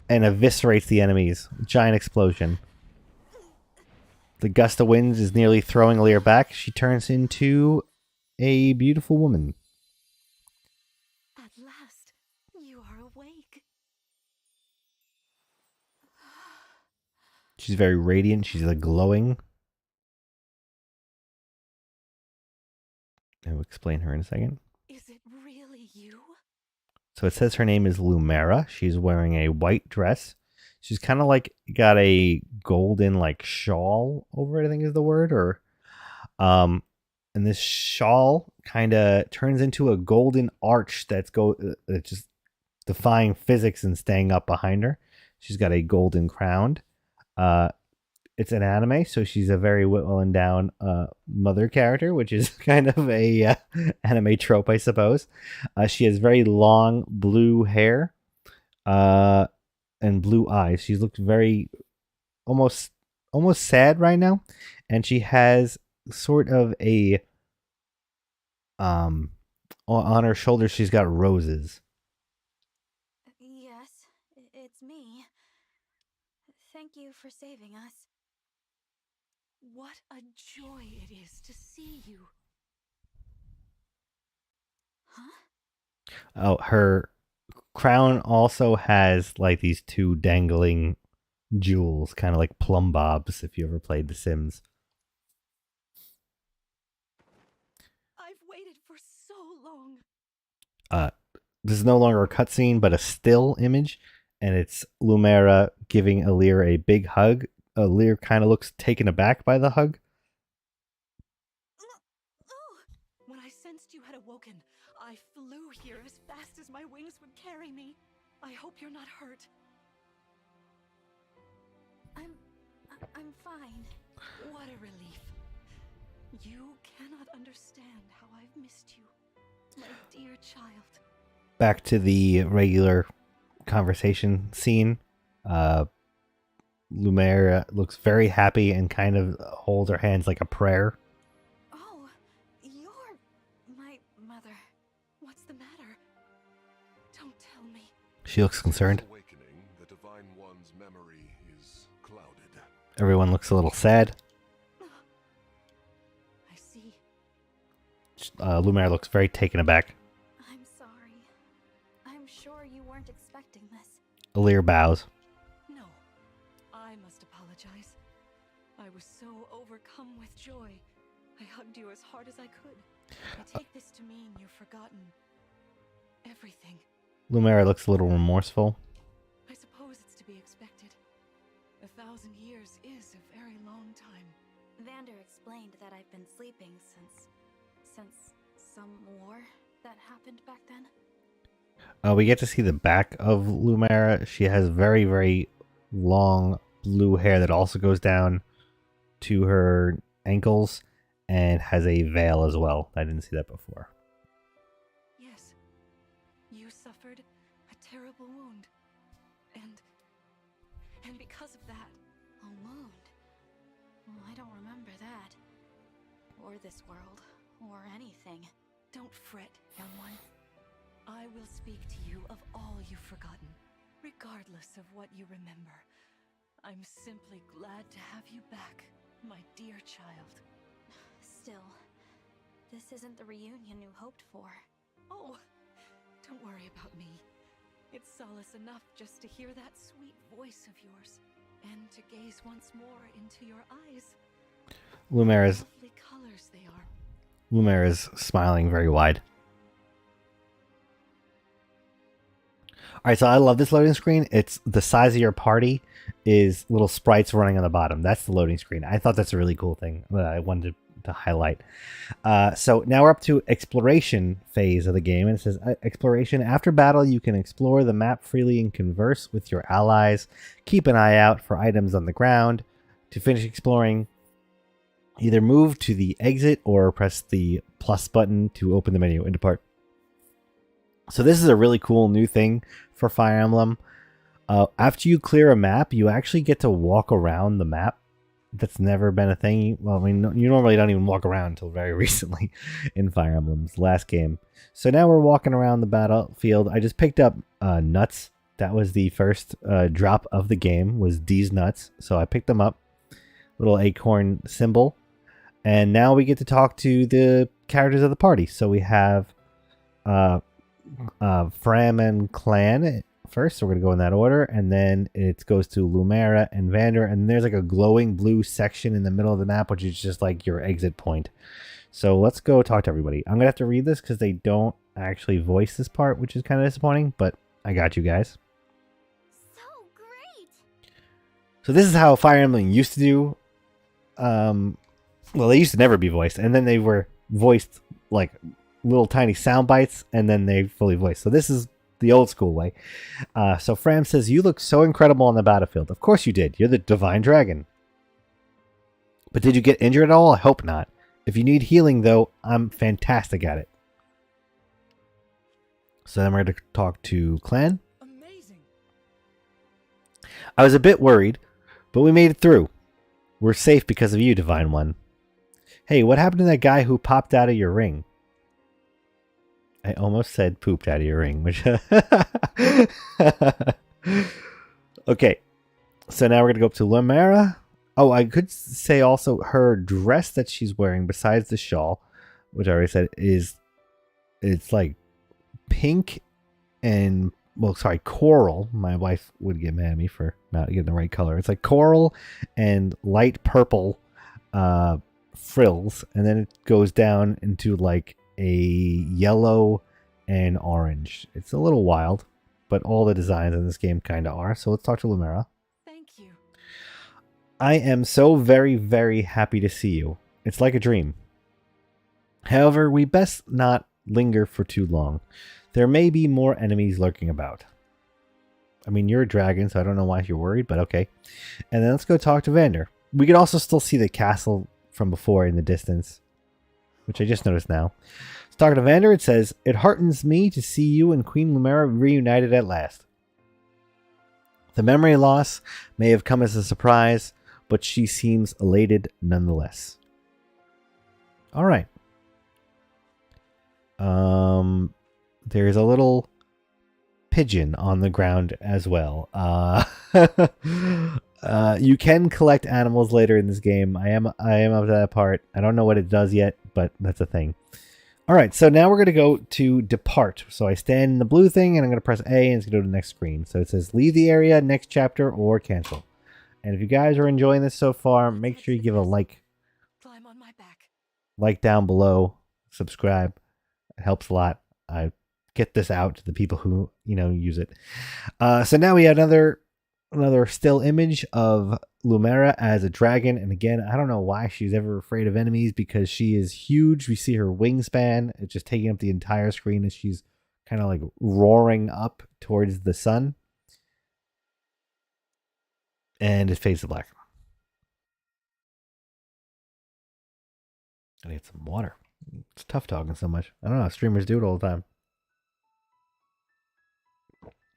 and eviscerates the enemies. Giant explosion. The gust of winds is nearly throwing Alir back. She turns into a beautiful woman. At last, you are awake. She's very radiant. She's like glowing. I'll explain her in a second. Is it really you? So it says her name is Lumera. She's wearing a white dress. She's kind of like got a golden like shawl over it, I think is the word. And this shawl kind of turns into a golden arch that's just defying physics and staying up behind her. She's got a golden crown. It's an anime, so she's a very well and down mother character, which is kind of a anime trope, I suppose. She has very long blue hair and blue eyes. She looks very almost sad right now, and she has sort of a on her shoulder. She's got roses. Yes, it's me. Thank you for saving us. What a joy it is to see you. Oh, her crown also has like these two dangling jewels, kind of like plumb bobs if you ever played The Sims. I've waited for so long. This is no longer a cutscene, but a still image, and it's Lumera giving Alir a big hug. Alir kind of looks taken aback by the hug. When I sensed you had awoken, I flew here as fast as my wings would carry me. I hope you're not hurt. I'm fine. What a relief. You cannot understand how I've missed you, my dear child. Back to the regular conversation scene. Lumera looks very happy and kind of holds her hands like a prayer. Oh, you're my mother. What's the matter? Don't tell me. She looks concerned. Awakening, the Divine One's memory is clouded. Everyone looks a little sad. I see. Lumera looks very taken aback. I'm sorry. I'm sure you weren't expecting this. Alir bows. No, I must apologize. I was so overcome with joy. I hugged you as hard as I could. I take this to mean you've forgotten everything. Lumera looks a little remorseful. I suppose it's to be expected. 1,000 years is a very long time. Vander explained that I've been sleeping since some war that happened back then. We get to see the back of Lumera. She has very, very long blue hair that also goes down to her ankles and has a veil as well. I didn't see that before. Yes, you suffered a terrible wound. And because of that, A wound? Well, I don't remember that. Or this world. Or anything. don't fret, young one. I will speak to you of all you've forgotten, regardless of what you remember. I'm simply glad to have you back, my dear child. Still, this isn't the reunion you hoped for. Oh, don't worry about me. It's solace enough just to hear that sweet voice of yours, and to gaze once more into your eyes. Lumera's Lovely colors they are. Lumera's smiling very wide. Alright, so I love this loading screen. It's the size of your party is little sprites running on the bottom. That's the loading screen. I thought that's a really cool thing that I wanted to highlight. So now we're up to exploration phase of the game. And it says, exploration. After battle, you can explore the map freely and converse with your allies. Keep an eye out for items on the ground. To finish exploring, either move to the exit or press the plus button to open the menu and depart. So this is a really cool new thing for Fire Emblem. After you clear a map, you actually get to walk around the map. That's never been a thing. Well, I mean, you normally don't even walk around until very recently in Fire Emblem's last game. So now we're walking around the battlefield. I just picked up nuts. That was the first drop of the game, was these nuts. So I picked them up. Little acorn symbol. And now we get to talk to the characters of the party. So we have Fram and Clan first, so we're going to go in that order, and then it goes to Lumera and Vander, and there's like a glowing blue section in the middle of the map, which is just like your exit point. So let's go talk to everybody. I'm going to have to read this because they don't actually voice this part, which is kind of disappointing, but I got you guys. So great! So this is how Fire Emblem used to do. Well, they used to never be voiced, and then they were voiced like little tiny sound bites, and then they fully voiced. So this is the old school way. So Fram says, "You look so incredible on the battlefield." Of course you did. You're the Divine Dragon. But did you get injured at all? I hope not. If you need healing, though, I'm fantastic at it. So then we're going to talk to Clan. Amazing. I was a bit worried, but we made it through. We're safe because of you, Divine One. Hey, what happened to that guy who popped out of your ring? I almost said pooped out of your ring, which... Okay, so now we're going to go up to Lumera. Oh, I could say also her dress that she's wearing, besides the shawl, which I already said, it's like pink and well, sorry, coral. My wife would get mad at me for not getting the right color. It's like coral and light purple frills, and then it goes down into like a yellow and orange. It's a little wild, but all the designs in this game kind of are. So let's talk to Lumera. Thank you. I am so very, very happy to see you. It's like a dream. However, we best not linger for too long. There may be more enemies lurking about. I mean, you're a dragon, so I don't know why you're worried, but okay. And then let's go talk to Vander. We can also still see the castle from before in the distance, which I just noticed now. Let's talk to Vander. It says, "It heartens me to see you and Queen Lumera reunited at last. The memory loss may have come as a surprise, but she seems elated nonetheless." All right. There's a little pigeon on the ground as well. You can collect animals later in this game. I am up to that part. I don't know what it does yet, but that's a thing. All right, so now we're going to go to depart. So I stand in the blue thing, and I'm going to press A, and it's going to go to the next screen. So it says leave the area, next chapter, or cancel. And if you guys are enjoying this so far, make sure you give a like. Climb on my back. Like down below. Subscribe. It helps a lot. I get this out to the people who, use it. So now we have another still image of Lumera as a dragon. And again, I don't know why she's ever afraid of enemies, because she is huge. We see her wingspan. It's just taking up the entire screen as she's kind of like roaring up towards the sun. And it fades to black. I need some water. It's tough talking so much. I don't know how streamers do it all the time.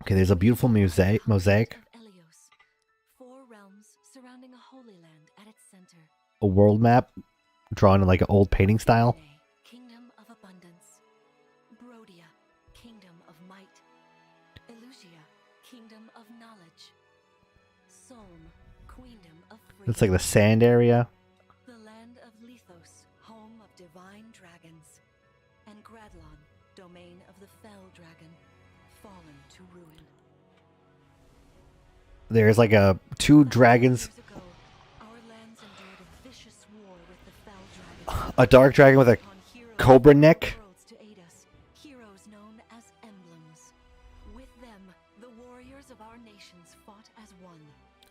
Okay, there's a beautiful mosaic. Of Elios, 4 realms surrounding a holy land at its center. A world map drawn in like an old painting style. Kingdom of abundance. Brodia, kingdom of might. Elusia, kingdom of knowledge. Solm, queendom of freedom. It's like the sand area. The land of Lethos, home of divine dragons. And Gradlon, domain of the fell dragon, fallen to ruin. There's like two dragons. Years ago, our lands endured a vicious war with the fell dragon. A dark dragon with a Upon heroes cobra from neck. worlds to aid us, heroes known as emblems. With them, the warriors of our nations fought as one.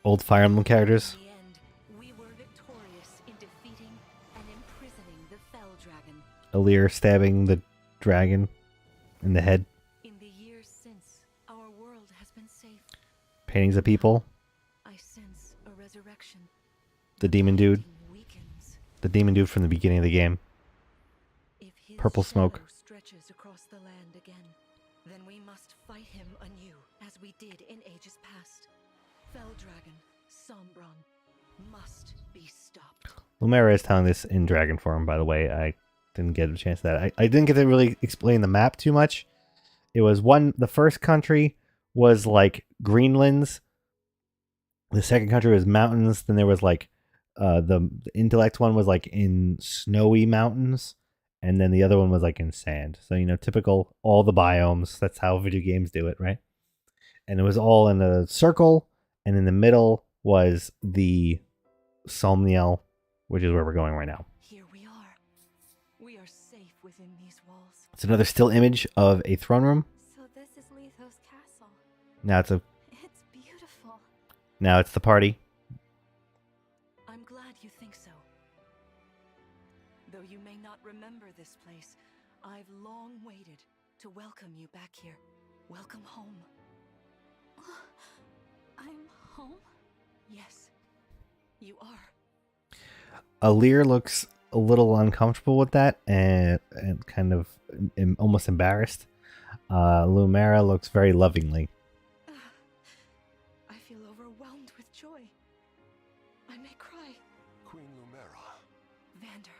Old Fire Emblem characters. In the end, we were victorious in defeating and imprisoning the fell dragon. Alir stabbing the dragon in the head. In the years since, our world has been safe. Paintings of people. I sense a resurrection. The demon dude. Weakens. The demon dude from the beginning of the game. If his Purple smoke. shadow stretches across the land again, then we must fight him anew, as we did in ages past. Fell dragon, Sombron, must be stopped. Lumera is telling this in dragon form, by the way. I didn't get a chance to that. I didn't get to really explain the map too much. It was the first country was like Greenlands. The second country was mountains. Then there was like the intellect one was like in snowy mountains. And then the other one was like in sand. So, typical, all the biomes. That's how video games do it, right? And it was all in a circle. And in the middle was the Somniel, which is where we're going right now. Here we are. We are safe within these walls. It's another still image of a throne room. So this is Lethos Castle. Now it's It's beautiful. the party. I'm glad you think so. Though you may not remember this place, I've long waited to welcome you back here. Welcome home. I'm home? Yes, you are. Alir looks a little uncomfortable with that and kind of almost embarrassed. Lumera looks very lovingly. I feel overwhelmed with joy. I may cry. Queen Lumera. Vander,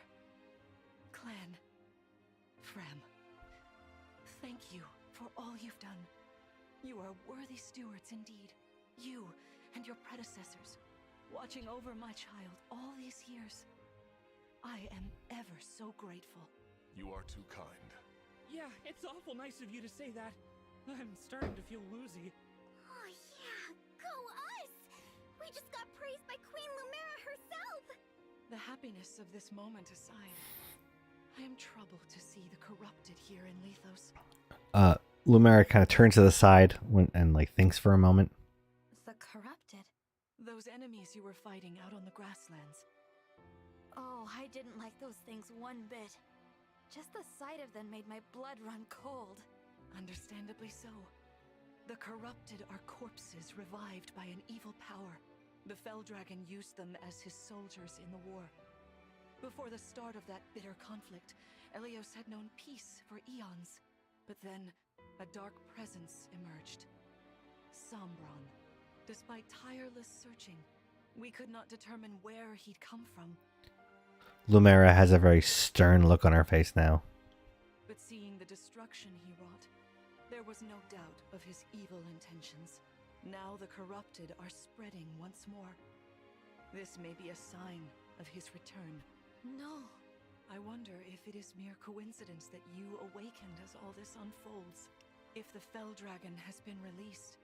Clan, Fram, thank you for all you've done. You are worthy stewards indeed. You and your predecessors, watching over my child all these years. I am ever so grateful. You are too kind. Yeah, it's awful nice of you to say that. I'm starting to feel woozy. Oh yeah, go us! We just got praised by Queen Lumera herself! The happiness of this moment aside, I am troubled to see the corrupted here in Lethos. Lumera kind of turns to the side and like thinks for a moment. The corrupted? Those enemies you were fighting out on the grasslands. Oh, I didn't like those things one bit. Just the sight of them made my blood run cold. Understandably so. The corrupted are corpses revived by an evil power. The Fell Dragon used them as his soldiers in the war. Before the start of that bitter conflict, Elios had known peace for eons. But then, a dark presence emerged. Sombron. Despite tireless searching, we could not determine where he'd come from. Lumera has a very stern look on her face now. But seeing the destruction he wrought, there was no doubt of his evil intentions. Now the corrupted are spreading once more. This may be a sign of his return. No. I wonder if it is mere coincidence that you awakened as all this unfolds. If the Fell Dragon has been released,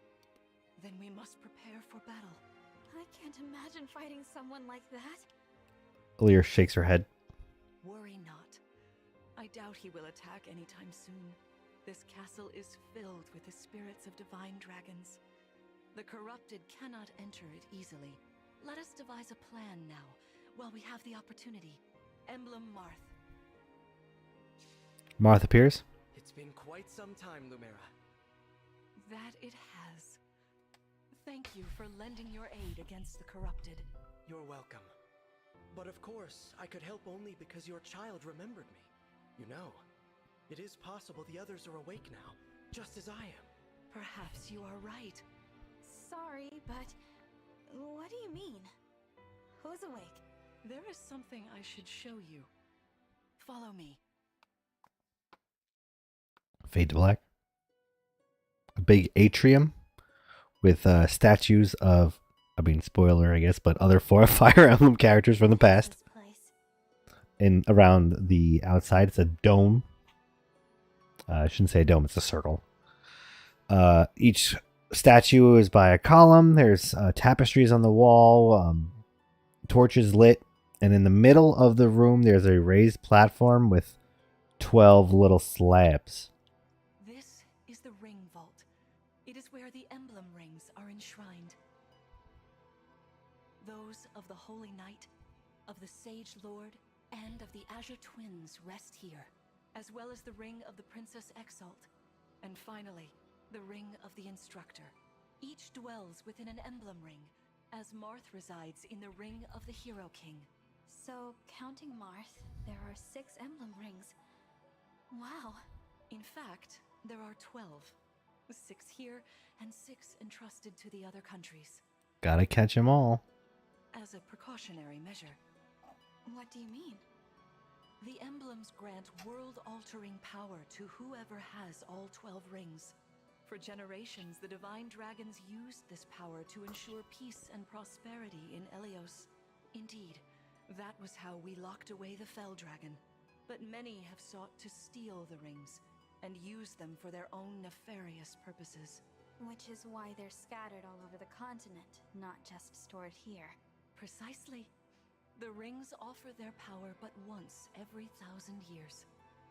then we must prepare for battle. I can't imagine fighting someone like that. Lear shakes her head. Worry not. I doubt he will attack anytime soon. This castle is filled with the spirits of divine dragons. The corrupted cannot enter it easily. Let us devise a plan now, while we have the opportunity. Emblem Marth. Marth appears. It's been quite some time, Lumera. That it has. Thank you for lending your aid against the corrupted. You're welcome. But of course, I could help only because your child remembered me. You know, it is possible the others are awake now, just as I am. Perhaps you are right. Sorry, but what do you mean? Who's awake? There is something I should show you. Follow me. Fade to black. A big atrium with statues of, I mean, spoiler, I guess, but other Fire Emblem characters from the past. This place. And around the outside, it's a dome. I shouldn't say a dome, it's a circle. Each statue is by a column. There's tapestries on the wall, torches lit. And in the middle of the room, there's a raised platform with 12 little slabs. This is the Ring Vault. It is where the Emblem Rings are enshrined. Those of the Holy Knight, of the Sage Lord, and of the Azure Twins rest here, as well as the Ring of the Princess Exalt, and finally, the Ring of the Instructor. Each dwells within an Emblem Ring, as Marth resides in the Ring of the Hero King. So, counting Marth, there are 6 emblem rings. Wow. In fact, there are 12. 6 here, and 6 entrusted to the other countries. Gotta catch 'em all. As a precautionary measure. What do you mean? The emblems grant world-altering power to whoever has all 12 rings. For generations, the divine dragons used this power to ensure peace and prosperity in Elios. Indeed, that was how we locked away the Fell Dragon. But many have sought to steal the rings and use them for their own nefarious purposes. Which is why they're scattered all over the continent, not just stored here. Precisely. The rings offer their power but once every 1,000 years,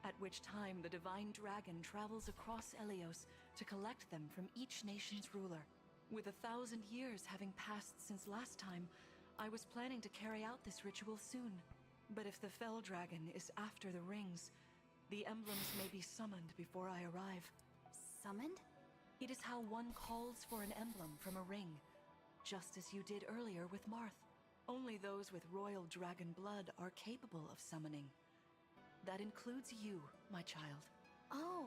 at which time the divine dragon travels across Elios to collect them from each nation's ruler. With 1,000 years having passed since last time, I was planning to carry out this ritual soon. But if the Fell Dragon is after the rings, the emblems may be summoned before I arrive. Summoned? It is how one calls for an emblem from a ring, just as you did earlier with Marth. Only those with royal dragon blood are capable of summoning. That includes you, my child. Oh,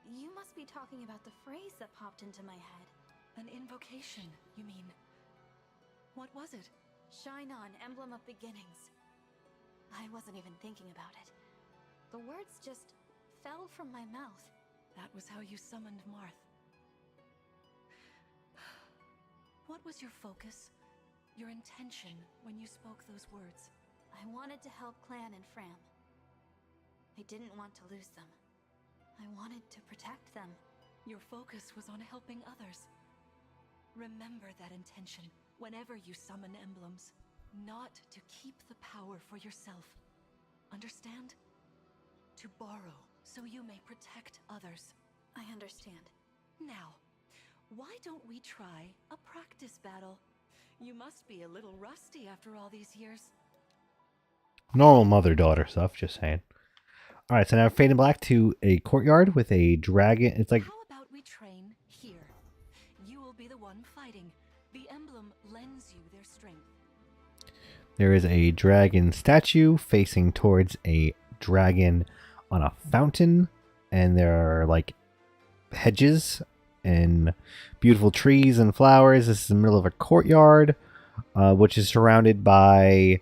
you must be talking about the phrase that popped into my head. An invocation, you mean? What was it? Shine on, emblem of beginnings. I wasn't even thinking about it. The words just fell from my mouth. That was how you summoned Marth. What was your focus? Your intention when you spoke those words? I wanted to help Clan and Fram. I didn't want to lose them. I wanted to protect them. Your focus was on helping others. Remember that intention whenever you summon emblems. Not to keep the power for yourself. Understand? To borrow so you may protect others. I understand. Now, why don't we try a practice battle? You must be a little rusty after all these years. Normal mother-daughter stuff, just saying. Alright, so now fading black to a courtyard with a dragon. It's like... How about we train here? You will be the one fighting. The emblem lends you their strength. There is a dragon statue facing towards a dragon on a fountain. And there are like hedges and beautiful trees and flowers. This is the middle of a courtyard, which is surrounded by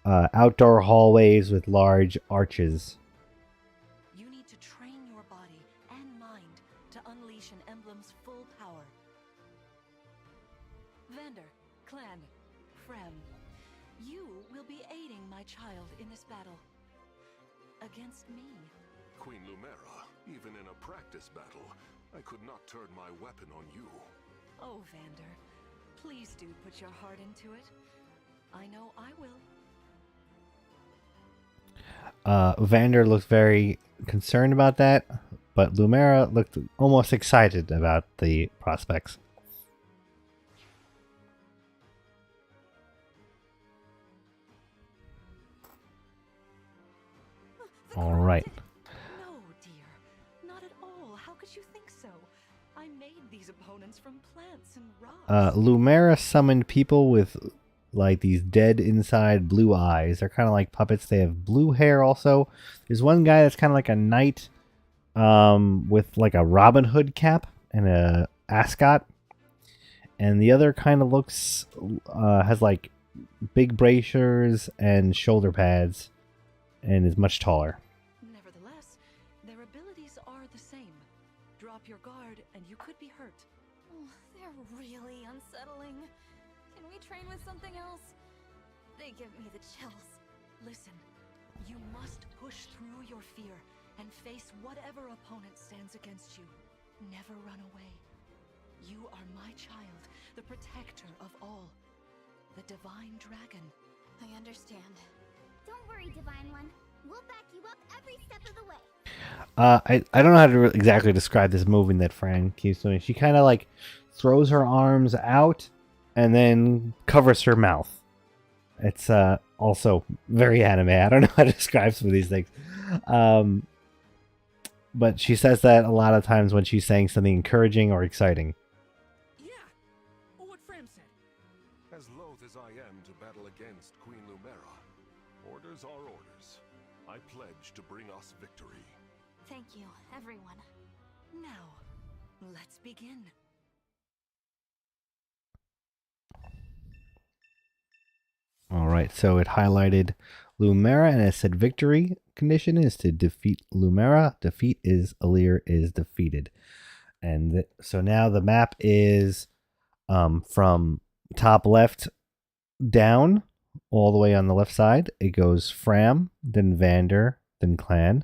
outdoor hallways with large arches. You need to train your body and mind to unleash an emblem's full power. Vander, Clan, Frem, you will be aiding my child in this battle. Against me. Queen Lumera, even in a practice battle, I could not turn my weapon on you. Oh, Vander, please do put your heart into it. I know I will. Vander looked very concerned about that, but Lumera looked almost excited about the prospects. All right. No, dear. Not at all. How could you think so? I made these opponents from plants and rocks. Lumera summoned people with like these dead inside blue eyes. They're kind of like puppets. They have blue hair also. There's one guy that's kind of like a knight with like a Robin Hood cap and a ascot. And the other kind of looks, has like big bracers and shoulder pads and is much taller. Nevertheless, their abilities are the same. Drop your guard and you could be hurt. Oh, they're really unsettling. Can we train with something else? They give me the chills. Listen, you must push through your fear and face whatever opponent stands against you. Never run away. You are my child, the protector of all. The Divine Dragon. I understand. Don't worry, Divine One. We'll back you up every step of the way. I don't know how to exactly describe this movement that Fran keeps doing. She kind of like throws her arms out and then covers her mouth. It's also very anime. I don't know how to describe some of these things. But she says that a lot of times when she's saying something encouraging or exciting. Yeah, what Fram said. As loath as I am to battle against Queen Lumera, orders are orders. I pledge to bring us victory. Thank you, everyone. Now, let's begin. All right, so it highlighted Lumera and it said victory condition is to defeat Lumera. Defeat is Alir is defeated. And so now the map is from top left down all the way on the left side. It goes Fram, then Vander, then Clan.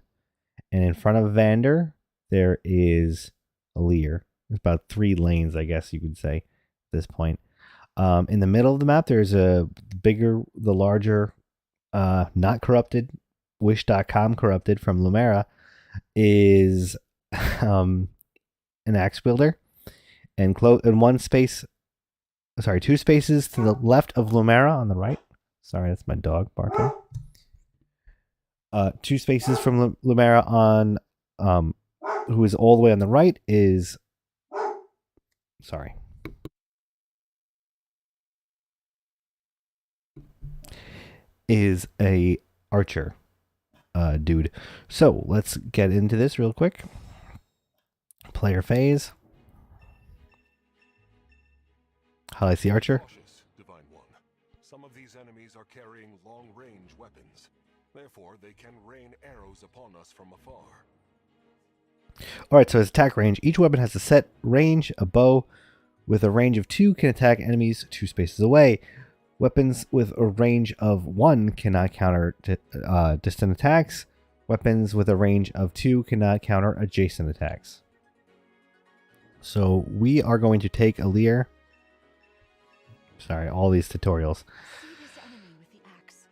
And in front of Vander, there is Alir. There's about 3 lanes, I guess you could say, at this point. In the middle of the map, there's the larger, not corrupted, wish.com corrupted from Lumera, is an axe wielder. And 2 spaces to the left of Lumera on the right. Sorry, that's my dog barking. 2 spaces from Lumera on, who is all the way on the right is, sorry. Is a archer dude. So let's get into this real quick. Player phase. Highlights the archer. Cautious, Divine One. Some of these enemies are carrying long-range weapons. Therefore, they can rain arrows upon us from afar. Alright, so as attack range, each weapon has a set range. A bow with a range of 2 can attack enemies 2 spaces away. Weapons with a range of 1 cannot counter distant attacks. Weapons with a range of 2 cannot counter adjacent attacks. So we are going to take Alir. Sorry, all these tutorials. See this enemy with the axe.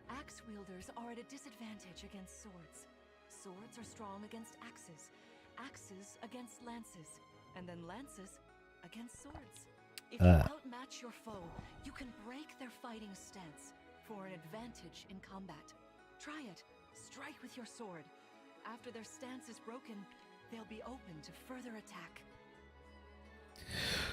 Axe wielders are at a disadvantage against swords. Swords are strong against axes. Axes against lances. And then lances against swords. If you outmatch your foe, you can break their fighting stance for an advantage in combat. Try it. Strike with your sword. After their stance is broken, they'll be open to further attack.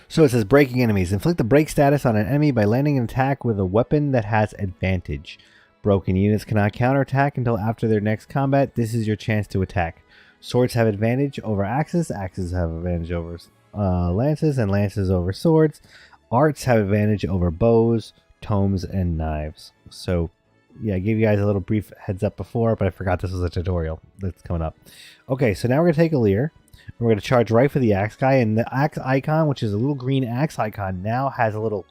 So it says breaking enemies. Inflict the break status on an enemy by landing an attack with a weapon that has advantage. Broken units cannot counterattack until after their next combat. This is your chance to attack. Swords have advantage over axes. Axes have advantage over lances, and lances over swords. Arts have advantage over bows, tomes, and knives. So, yeah, I gave you guys a little brief heads up before, but I forgot this was a tutorial that's coming up. Okay, so now we're going to take Alir. We're going to charge right for the axe guy, and the axe icon, which is a little green axe icon, now has a little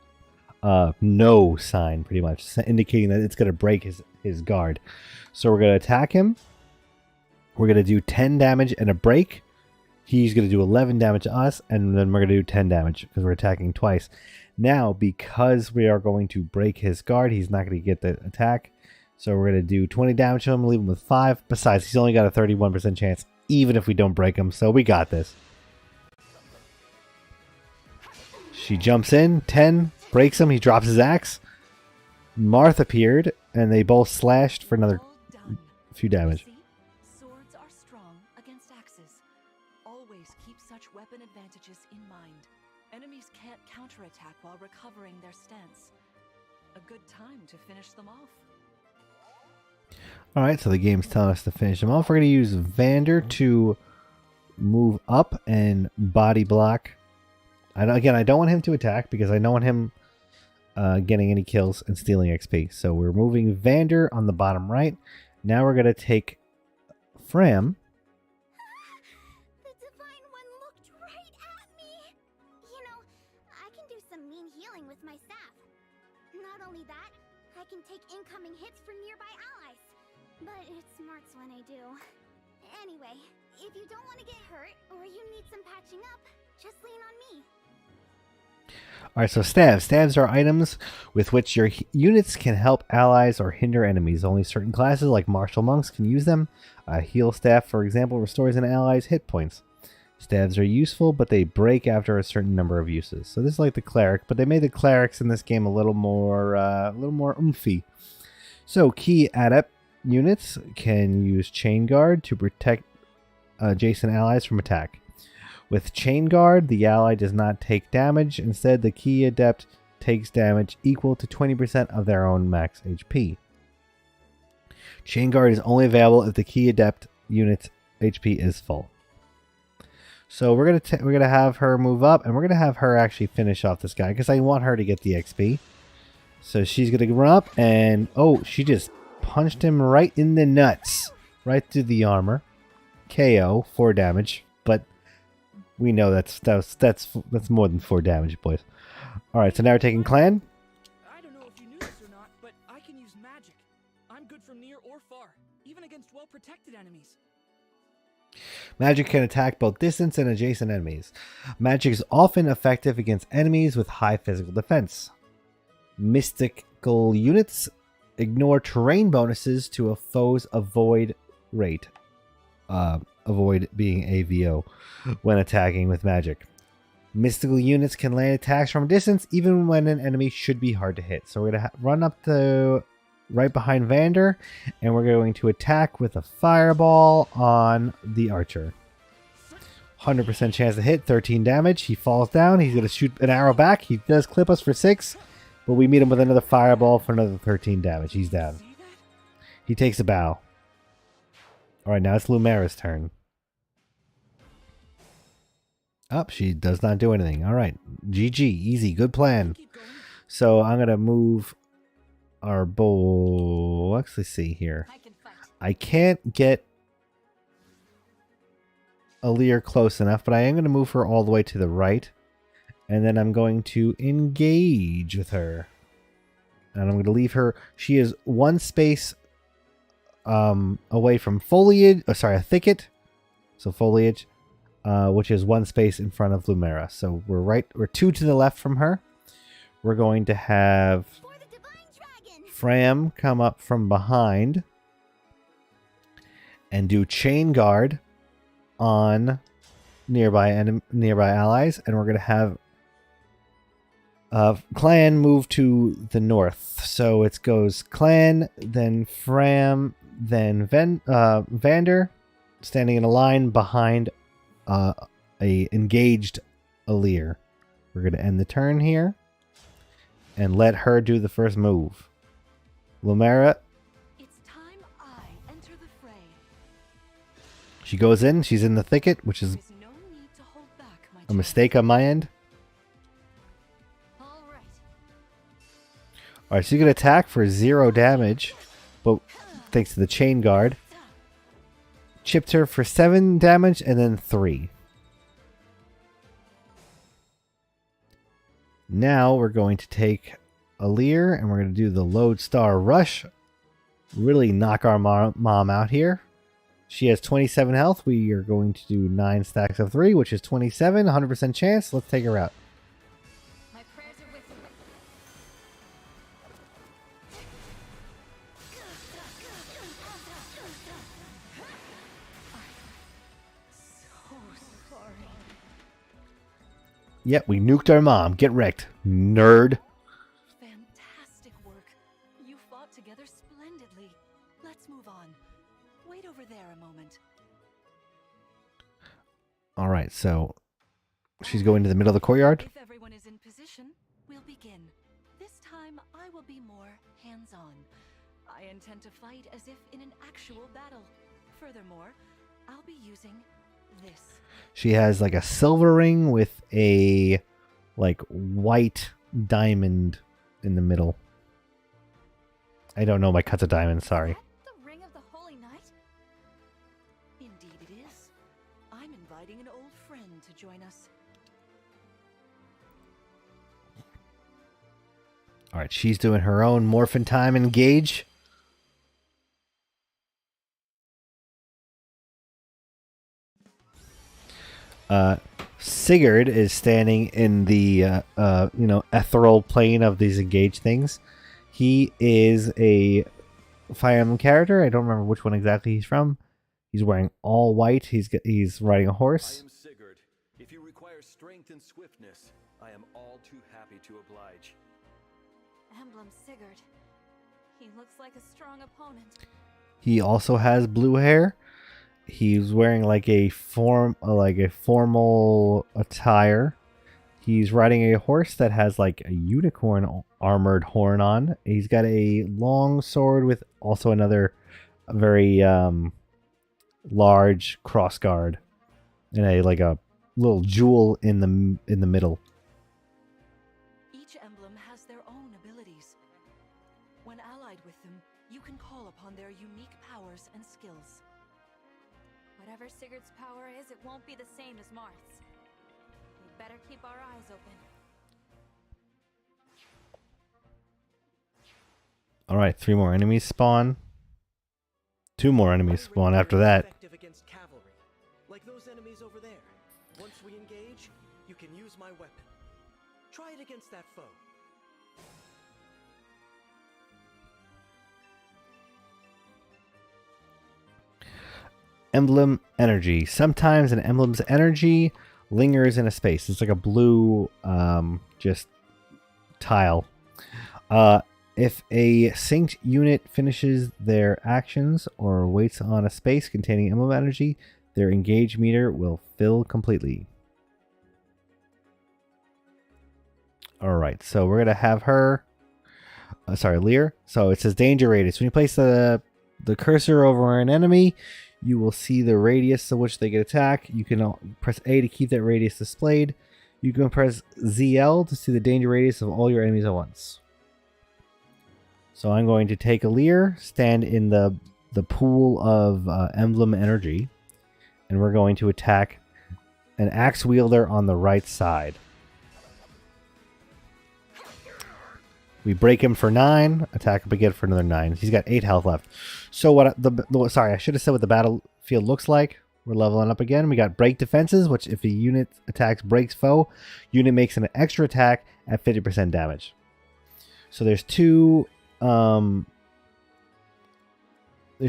no sign, pretty much, indicating that it's going to break his guard. So we're going to attack him. We're going to do 10 damage and a break. He's going to do 11 damage to us, and then we're going to do 10 damage because we're attacking twice. Now, because we are going to break his guard, he's not going to get the attack. So we're going to do 20 damage to him, leave him with 5. Besides, he's only got a 31% chance, even if we don't break him. So we got this. She jumps in, 10, breaks him, he drops his axe. Marth appeared, and they both slashed for another few damage. Swords are strong against axes. Always keep such weapon advantages in mind. Enemies can't counterattack while recovering their stance. A good time to finish them off. Alright, so the game's telling us to finish them off. We're going to use Vander to move up and body block. Again, I don't want him to attack because I don't want him getting any kills and stealing XP. So we're moving Vander on the bottom right. Now we're going to take Fram. The Divine One looked right at me! You know, I can do some mean healing with my staff. Not only that, I can take incoming hits from nearby allies. But it smarts when I do. Anyway, if you don't want to get hurt, or you need some patching up, just lean on me. Alright, so staves. Staves are items with which your units can help allies or hinder enemies. Only certain classes, like martial monks, can use them. A heal staff, for example, restores an ally's hit points. Staves are useful, but they break after a certain number of uses. So this is like the cleric, but they made the clerics in this game a little more oomphy. So key adept units can use Chain Guard to protect adjacent allies from attack. With Chain Guard, the ally does not take damage. Instead, the key adept takes damage equal to 20% of their own max HP. Chain Guard is only available if the key adept unit's HP is full. So we're gonna have her move up, and we're gonna have her actually finish off this guy because I want her to get the XP. So she's gonna run up, and oh, she just punched him right in the nuts, right through the armor. KO, 4 damage, but we know that's more than 4 damage, boys. All right, so now we're taking Clan. I don't know if you knew this or not, but I can use magic. I'm good from near or far, even against well-protected enemies. Magic can attack both distance and adjacent enemies. Magic is often effective against enemies with high physical defense. Mystical units ignore terrain bonuses to a foe's avoid rate. Avoid being AVO when attacking with magic. Mystical units can land attacks from a distance even when an enemy should be hard to hit. So we're going to run up to right behind Vander, and we're going to attack with a fireball on the archer. 100% chance to hit, 13 damage. He falls down. He's going to shoot an arrow back. He does clip us for 6, but we meet him with another fireball for another 13 damage. He's down. He takes a bow. Alright, now it's Lumera's turn. Oh, she does not do anything. Alright, GG, easy, good plan. So I'm going to move our bow. Let's see here. I can't get Alir close enough, but I am going to move her all the way to the right. And then I'm going to engage with her. And I'm going to leave her. She is one space away from foliage. Oh, sorry, a thicket. So foliage. which is one space in front of Lumera. So we're 2 to the left from her. We're going to have For the divine dragon. Fram come up from behind and do chain guard on nearby allies, and we're going to have Clan move to the north. So it goes Clan, then Fram, then Vander, standing in a line behind a engaged Alir. We're going to end the turn here and let her do the first move. Lumera, It's time I enter the fray. she goes in. She's in the thicket, which is There is no need to hold back, my a child. mistake on my end. All right. All right, she's going to attack for 0 damage, but thanks to the chain guard, chipped her for 7 damage and then 3. Now we're going to take Alir and we're going to do the Lodestar Rush. Really knock our mom out here. She has 27 health. We are going to do 9 stacks of 3, which is 27, 100% chance. Let's take her out. My prayers are with you. So sorry. Yep, we nuked our mom. Get wrecked, nerd. Fantastic work. You fought together splendidly. Let's move on. Wait over there a moment. All right, so she's going to the middle of the courtyard. If everyone is in position, we'll begin. This time, I will be more hands-on. I intend to fight as if in an actual battle. Furthermore, I'll be using this. She has like a silver ring with a like white diamond in the middle. I don't know my cuts of diamonds, sorry. Is that the ring of the Holy Knight? Indeed it is. I'm inviting an old friend to join us. All right, she's doing her own morphin time engage. Sigurd is standing in the ethereal plane of these engaged things. He is a Fire Emblem character. I don't remember which one exactly he's from. He's wearing all white. He's riding a horse. I am Sigurd. If you require strength and swiftness, I am all too happy to oblige. Emblem Sigurd. He looks like a strong opponent. He also has blue hair. He's wearing like a formal attire. He's riding a horse that has like a unicorn armored horn on. He's got a long sword with also another very large crossguard and a little jewel in the middle. Each emblem has their own abilities. When allied with them, you can call upon their unique powers and skills. Whatever Sigurd's power is, it won't be the same as Marth's. We better keep our eyes open. All right, 3 more enemies spawn. 2 more enemies spawn after that. Effective against cavalry, like those enemies over there. Once we engage, you can use my weapon. Try it against that foe. Emblem energy. Sometimes an emblem's energy lingers in a space. It's like a blue just tile. If a synced unit finishes their actions or waits on a space containing emblem energy, their engage meter will fill completely. Alright, so we're going to have her... Lear. So it says danger radius. When you place the cursor over an enemy, you will see the radius of which they get attacked. You can press A to keep that radius displayed. You can press ZL to see the danger radius of all your enemies at once. So I'm going to take a Lear, stand in the pool of emblem energy, and we're going to attack an axe wielder on the right side. We break him for 9, attack him again for another 9. He's got 8 health left. So sorry, I should have said what the battlefield looks like. We're leveling up again. We got break defenses, which if a unit attacks breaks foe, unit makes an extra attack at 50% damage. So there's two, there's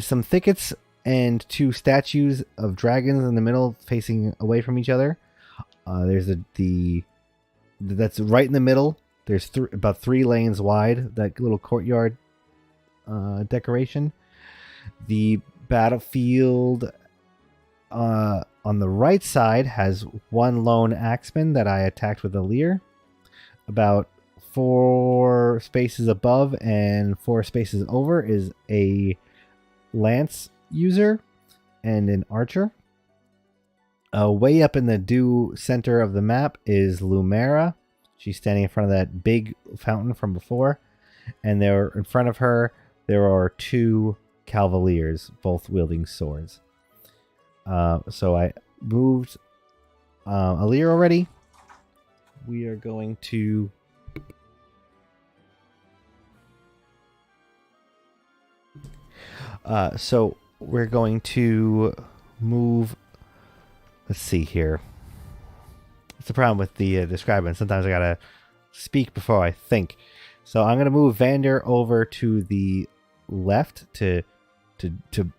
some thickets and two statues of dragons in the middle facing away from each other. There's that's right in the middle. There's about 3 lanes wide, that little courtyard decoration. The battlefield on the right side has 1 lone axeman that I attacked with a leer. About 4 spaces above and 4 spaces over is a lance user and an archer. Way up in the due center of the map is Lumera. She's standing in front of that big fountain from before. And there in front of her, there are 2 cavaliers, both wielding swords. So I moved a leer already. We are going to... so we're going to move... Let's see here. It's the problem with the describing. Sometimes I gotta speak before I think. So I'm gonna move Vander over to the left to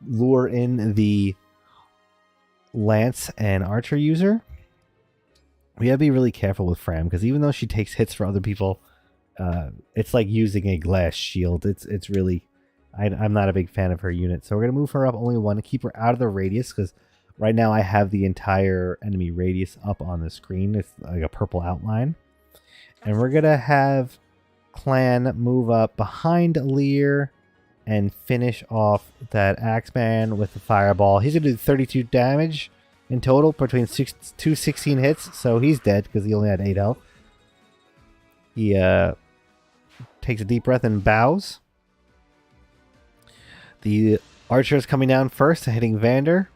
lure in the lance and archer user. We gotta be really careful with Fram because even though she takes hits for other people, it's like using a glass shield. It's really, I'm not a big fan of her unit. So we're gonna move her up only 1 to keep her out of the radius because right now I have the entire enemy radius up on the screen. It's like a purple outline. And we're going to have Clan move up behind Lear and finish off that Axeman with the fireball. He's going to do 32 damage in total between 16 hits. So he's dead because he only had 8 health. He takes a deep breath and bows. The archer is coming down first, hitting Vander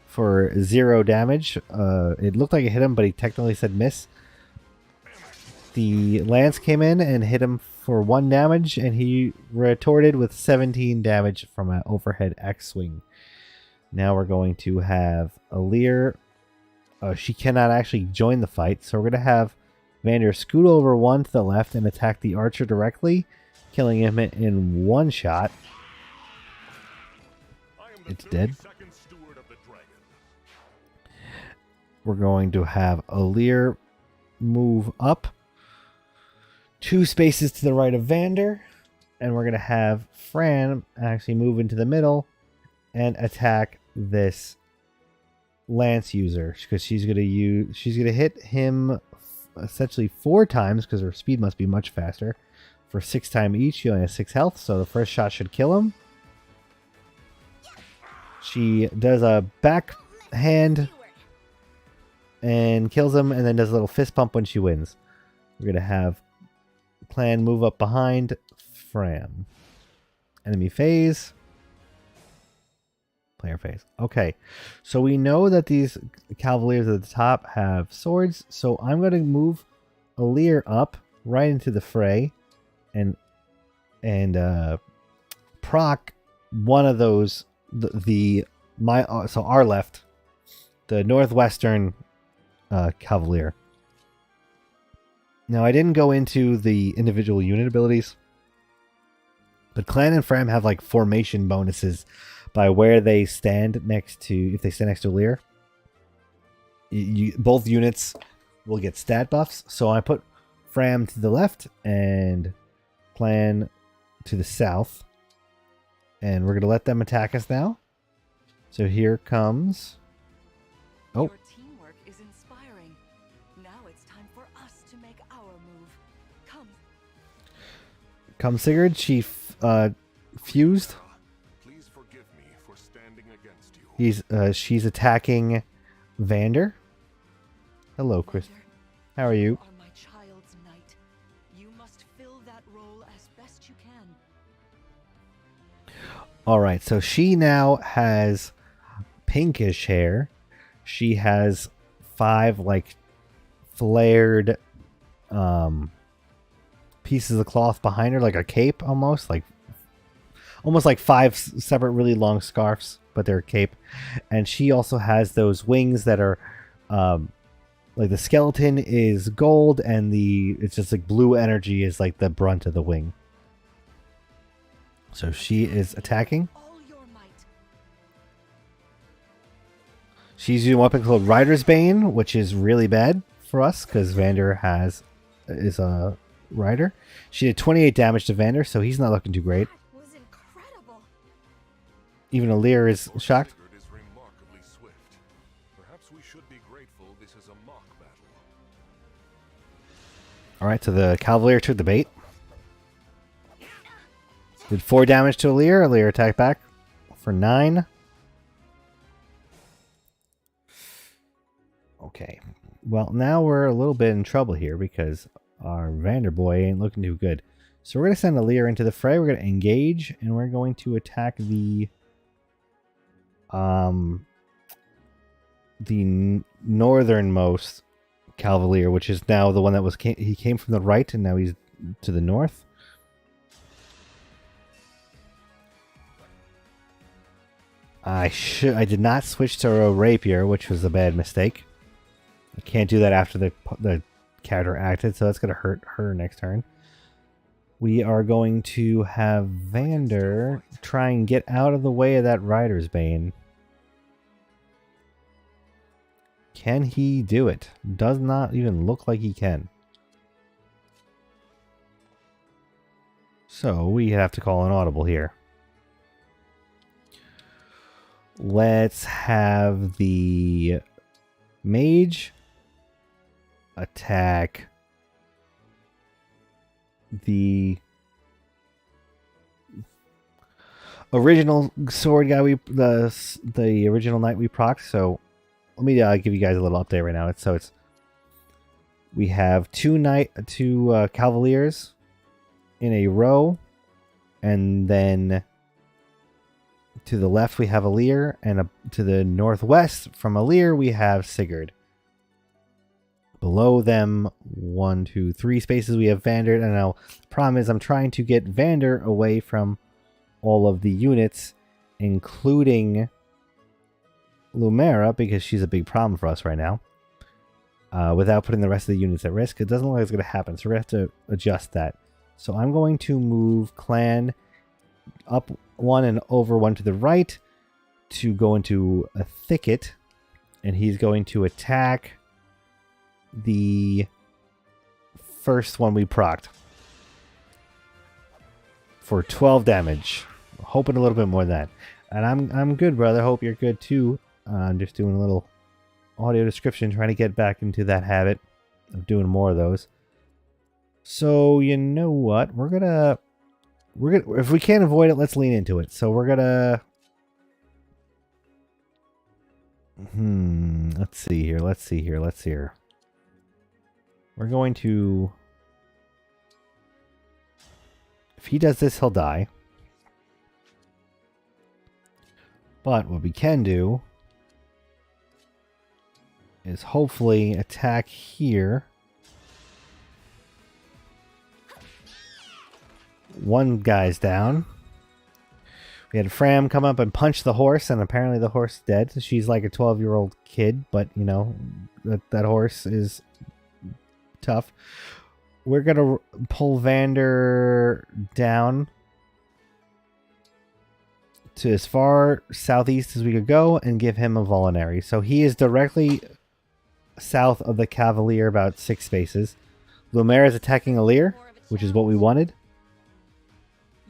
for 0 damage. It looked like it hit him, but he technically said miss. The lance came in and hit him for 1 damage, and he retorted with 17 damage from an overhead X swing. Now we're going to have Alir. She cannot actually join the fight, so we're going to have Vander scoot over 1 to the left and attack the archer directly, killing him in 1 shot. It's dead. We're going to have Alir move up 2 spaces to the right of Vander. And we're going to have Fran actually move into the middle and attack this lance user. Because she's going to hit him essentially 4 times because her speed must be much faster. For 6 times each. She only has 6 health. So the first shot should kill him. She does a backhand and kills him, and then does a little fist pump when she wins. We're going to have Clan move up behind Fram. Enemy phase. Player phase. Okay. So we know that these Cavaliers at the top have swords, so I'm going to move Alir up right into the fray and proc one of those, so our left, the northwestern Cavalier. Now I didn't go into the individual unit abilities, but Clan and Fram have like formation bonuses by where they stand next to, if they stand next to Lear. Both units will get stat buffs. So I put Fram to the left and Clan to the south. And we're going to let them attack us now. So here comes... Oh. Your teamwork is inspiring. Now it's time for us to make our move. Come Sigurd. She fused. Please forgive me for standing against you. She's attacking Vander. Hello, Chris. How are you? You are my child's knight. You must fill that role as best you can. All right, so she now has pinkish hair. She has 5 like flared pieces of cloth behind her, like a cape almost like 5 separate really long scarves but they're a cape. And she also has those wings that are like the skeleton is gold and it's just like blue energy is like the brunt of the wing. So she is attacking. All your might. She's using a weapon called Rider's Bane, which is really bad for us because Vander is a rider. She did 28 damage to Vander, so he's not looking too great. That was incredible. Even Alir is shocked. Sigurd is remarkably swift. Perhaps we should be grateful this is a mock battle. Alright, so the Cavalier took the bait. Did 4 damage to Alir. Alir attacked back for 9. Okay. Well, now we're a little bit in trouble here because our Vanderboy ain't looking too good. So we're going to send Alir into the fray. We're going to engage, and we're going to attack the northernmost Cavalier, which is now the one that he came from the right, and now he's to the north. I did not switch to a rapier, which was a bad mistake. I can't do that after the character acted, so that's going to hurt her next turn. We are going to have Vander try and get out of the way of that Rider's Bane. Can he do it? Does not even look like he can. So we have to call an audible here. Let's have the mage attack the original sword guy the original knight we procced. So let me give you guys a little update right now. We have two cavaliers in a row, and then to the left we have Alir, and to the northwest from Alir we have Sigurd. Below them, 1, 2, 3 spaces, we have Vander. And now the problem is I'm trying to get Vander away from all of the units, including Lumera, because she's a big problem for us right now. Without putting the rest of the units at risk. It doesn't look like it's going to happen, so we're going to have to adjust that. So I'm going to move Clan up 1 and over 1 to the right to go into a thicket, and he's going to attack the first one we procced for 12 damage. Hoping a little bit more than that. And I'm good, brother. Hope you're good too. I'm just doing a little audio description, trying to get back into that habit of doing more of those. So you know what? We're gonna if we can't avoid it, let's lean into it. So we're gonna let's see here. We're going to, if he does this, he'll die. But what we can do is hopefully attack here. One guy's down. We had Fram come up and punch the horse, and apparently the horse is dead. She's like a 12-year-old kid, but you know, that horse is tough. We're gonna pull Vander down to as far southeast as we could go and give him a Volinary. So he is directly south of the Cavalier, about 6 spaces. Lumera is attacking Alir, which is what we wanted.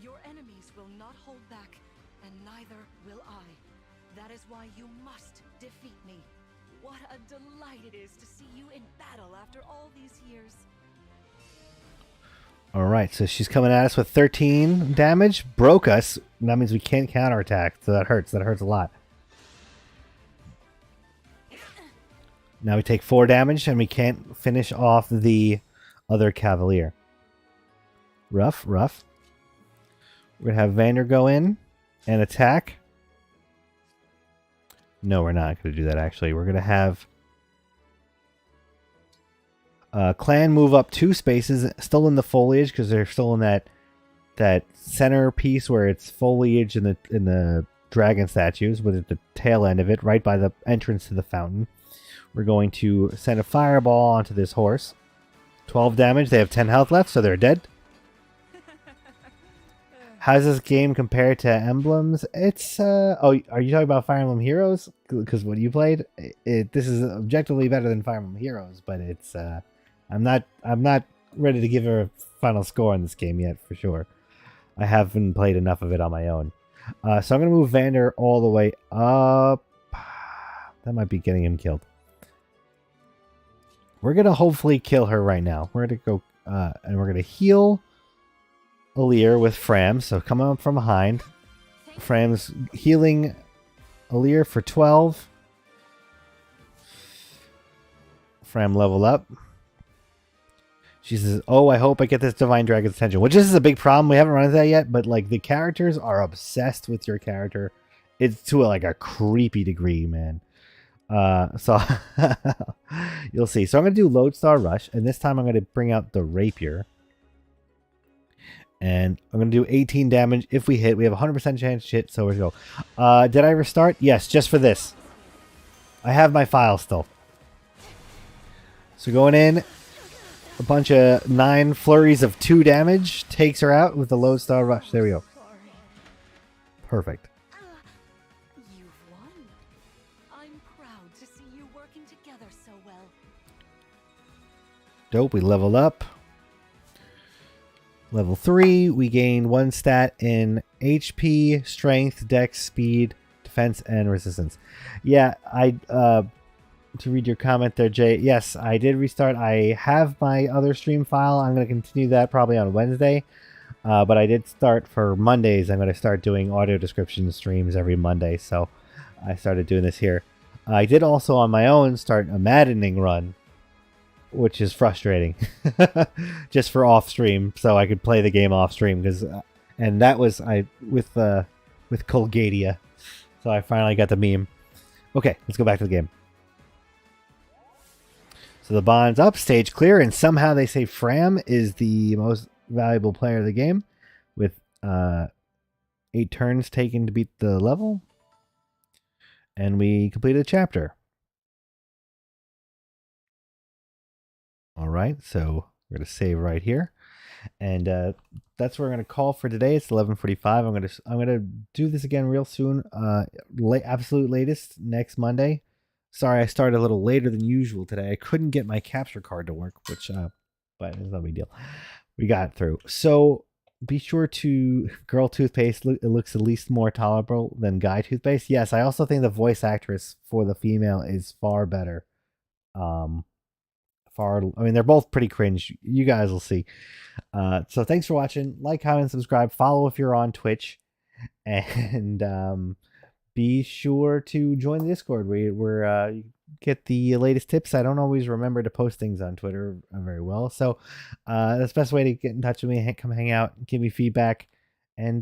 Your enemies will not hold back, and neither will I. That is why you must defeat me. What a delight it is to see you in battle after all these years. Alright, so she's coming at us with 13 damage. Broke us. That means we can't counterattack, so that hurts. That hurts a lot. Now we take 4 damage, and we can't finish off the other Cavalier. Rough. We're going to have Vander go in and attack. No, we're not going to do that, actually. We're going to have Clan move up 2 spaces, still in the foliage, because they're still in that center piece where it's foliage and the dragon statues with the tail end of it right by the entrance to the fountain. We're going to send a fireball onto this horse. 12 damage. They have 10 health left, so they're dead. How does this game compare to Emblems? It's oh, are you talking about Fire Emblem Heroes? Because what you played, this is objectively better than Fire Emblem Heroes, but it's I'm not ready to give a final score on this game yet for sure. I haven't played enough of it on my own. So I'm gonna move Vander all the way up. That might be getting him killed. We're gonna hopefully kill her right now. We're gonna go and we're gonna heal Alir with Fram, so coming up from behind. Fram's healing Alir for 12. Fram level up. She says, oh, I hope I get this Divine Dragon's attention, which is a big problem. We haven't run into that yet, but like the characters are obsessed with your character. It's to like a creepy degree, man. So you'll see. So I'm going to do Lodestar Rush, and this time I'm going to bring out the Rapier. And I'm going to do 18 damage if we hit. We have a 100% chance to hit, so we go. Did I restart? Yes, just for this. I have my file still. So going in, a bunch of 9 flurries of 2 damage. Takes her out with the Lodestar Rush. There we go. Perfect. You've won. I'm proud to see you working together so well. Dope, we leveled up. Level 3, we gain 1 stat in HP, Strength, Dex, Speed, Defense, and Resistance. Yeah, to read your comment there, Jay, yes, I did restart. I have my other stream file. I'm going to continue that probably on Wednesday. But I did start for Mondays. I'm going to start doing audio description streams every Monday. So I started doing this here. I did also on my own start a maddening run, which is frustrating, just for off stream, so I could play the game off stream. Because, and that was with Colgadia, so I finally got the meme. Okay, let's go back to the game. So the bond's up, stage clear, and somehow they say Fram is the most valuable player of the game, with 8 turns taken to beat the level, and we completed a chapter. All right, so we're going to save right here, and that's where we're going to call for today. It's 11:45. I'm going to do this again real soon. Absolute latest next Monday. Sorry, I started a little later than usual today. I couldn't get my capture card to work, but it's no big deal. We got it through. So be sure to Girl Toothpaste. It looks at least more tolerable than Guy Toothpaste. Yes, I also think the voice actress for the female is far better. I mean, they're both pretty cringe. You guys will see. So thanks for watching. Like, comment, subscribe. Follow if you're on Twitch. And be sure to join the Discord where you get the latest tips. I don't always remember to post things on Twitter very well. So that's the best way to get in touch with me. Come hang out. Give me feedback.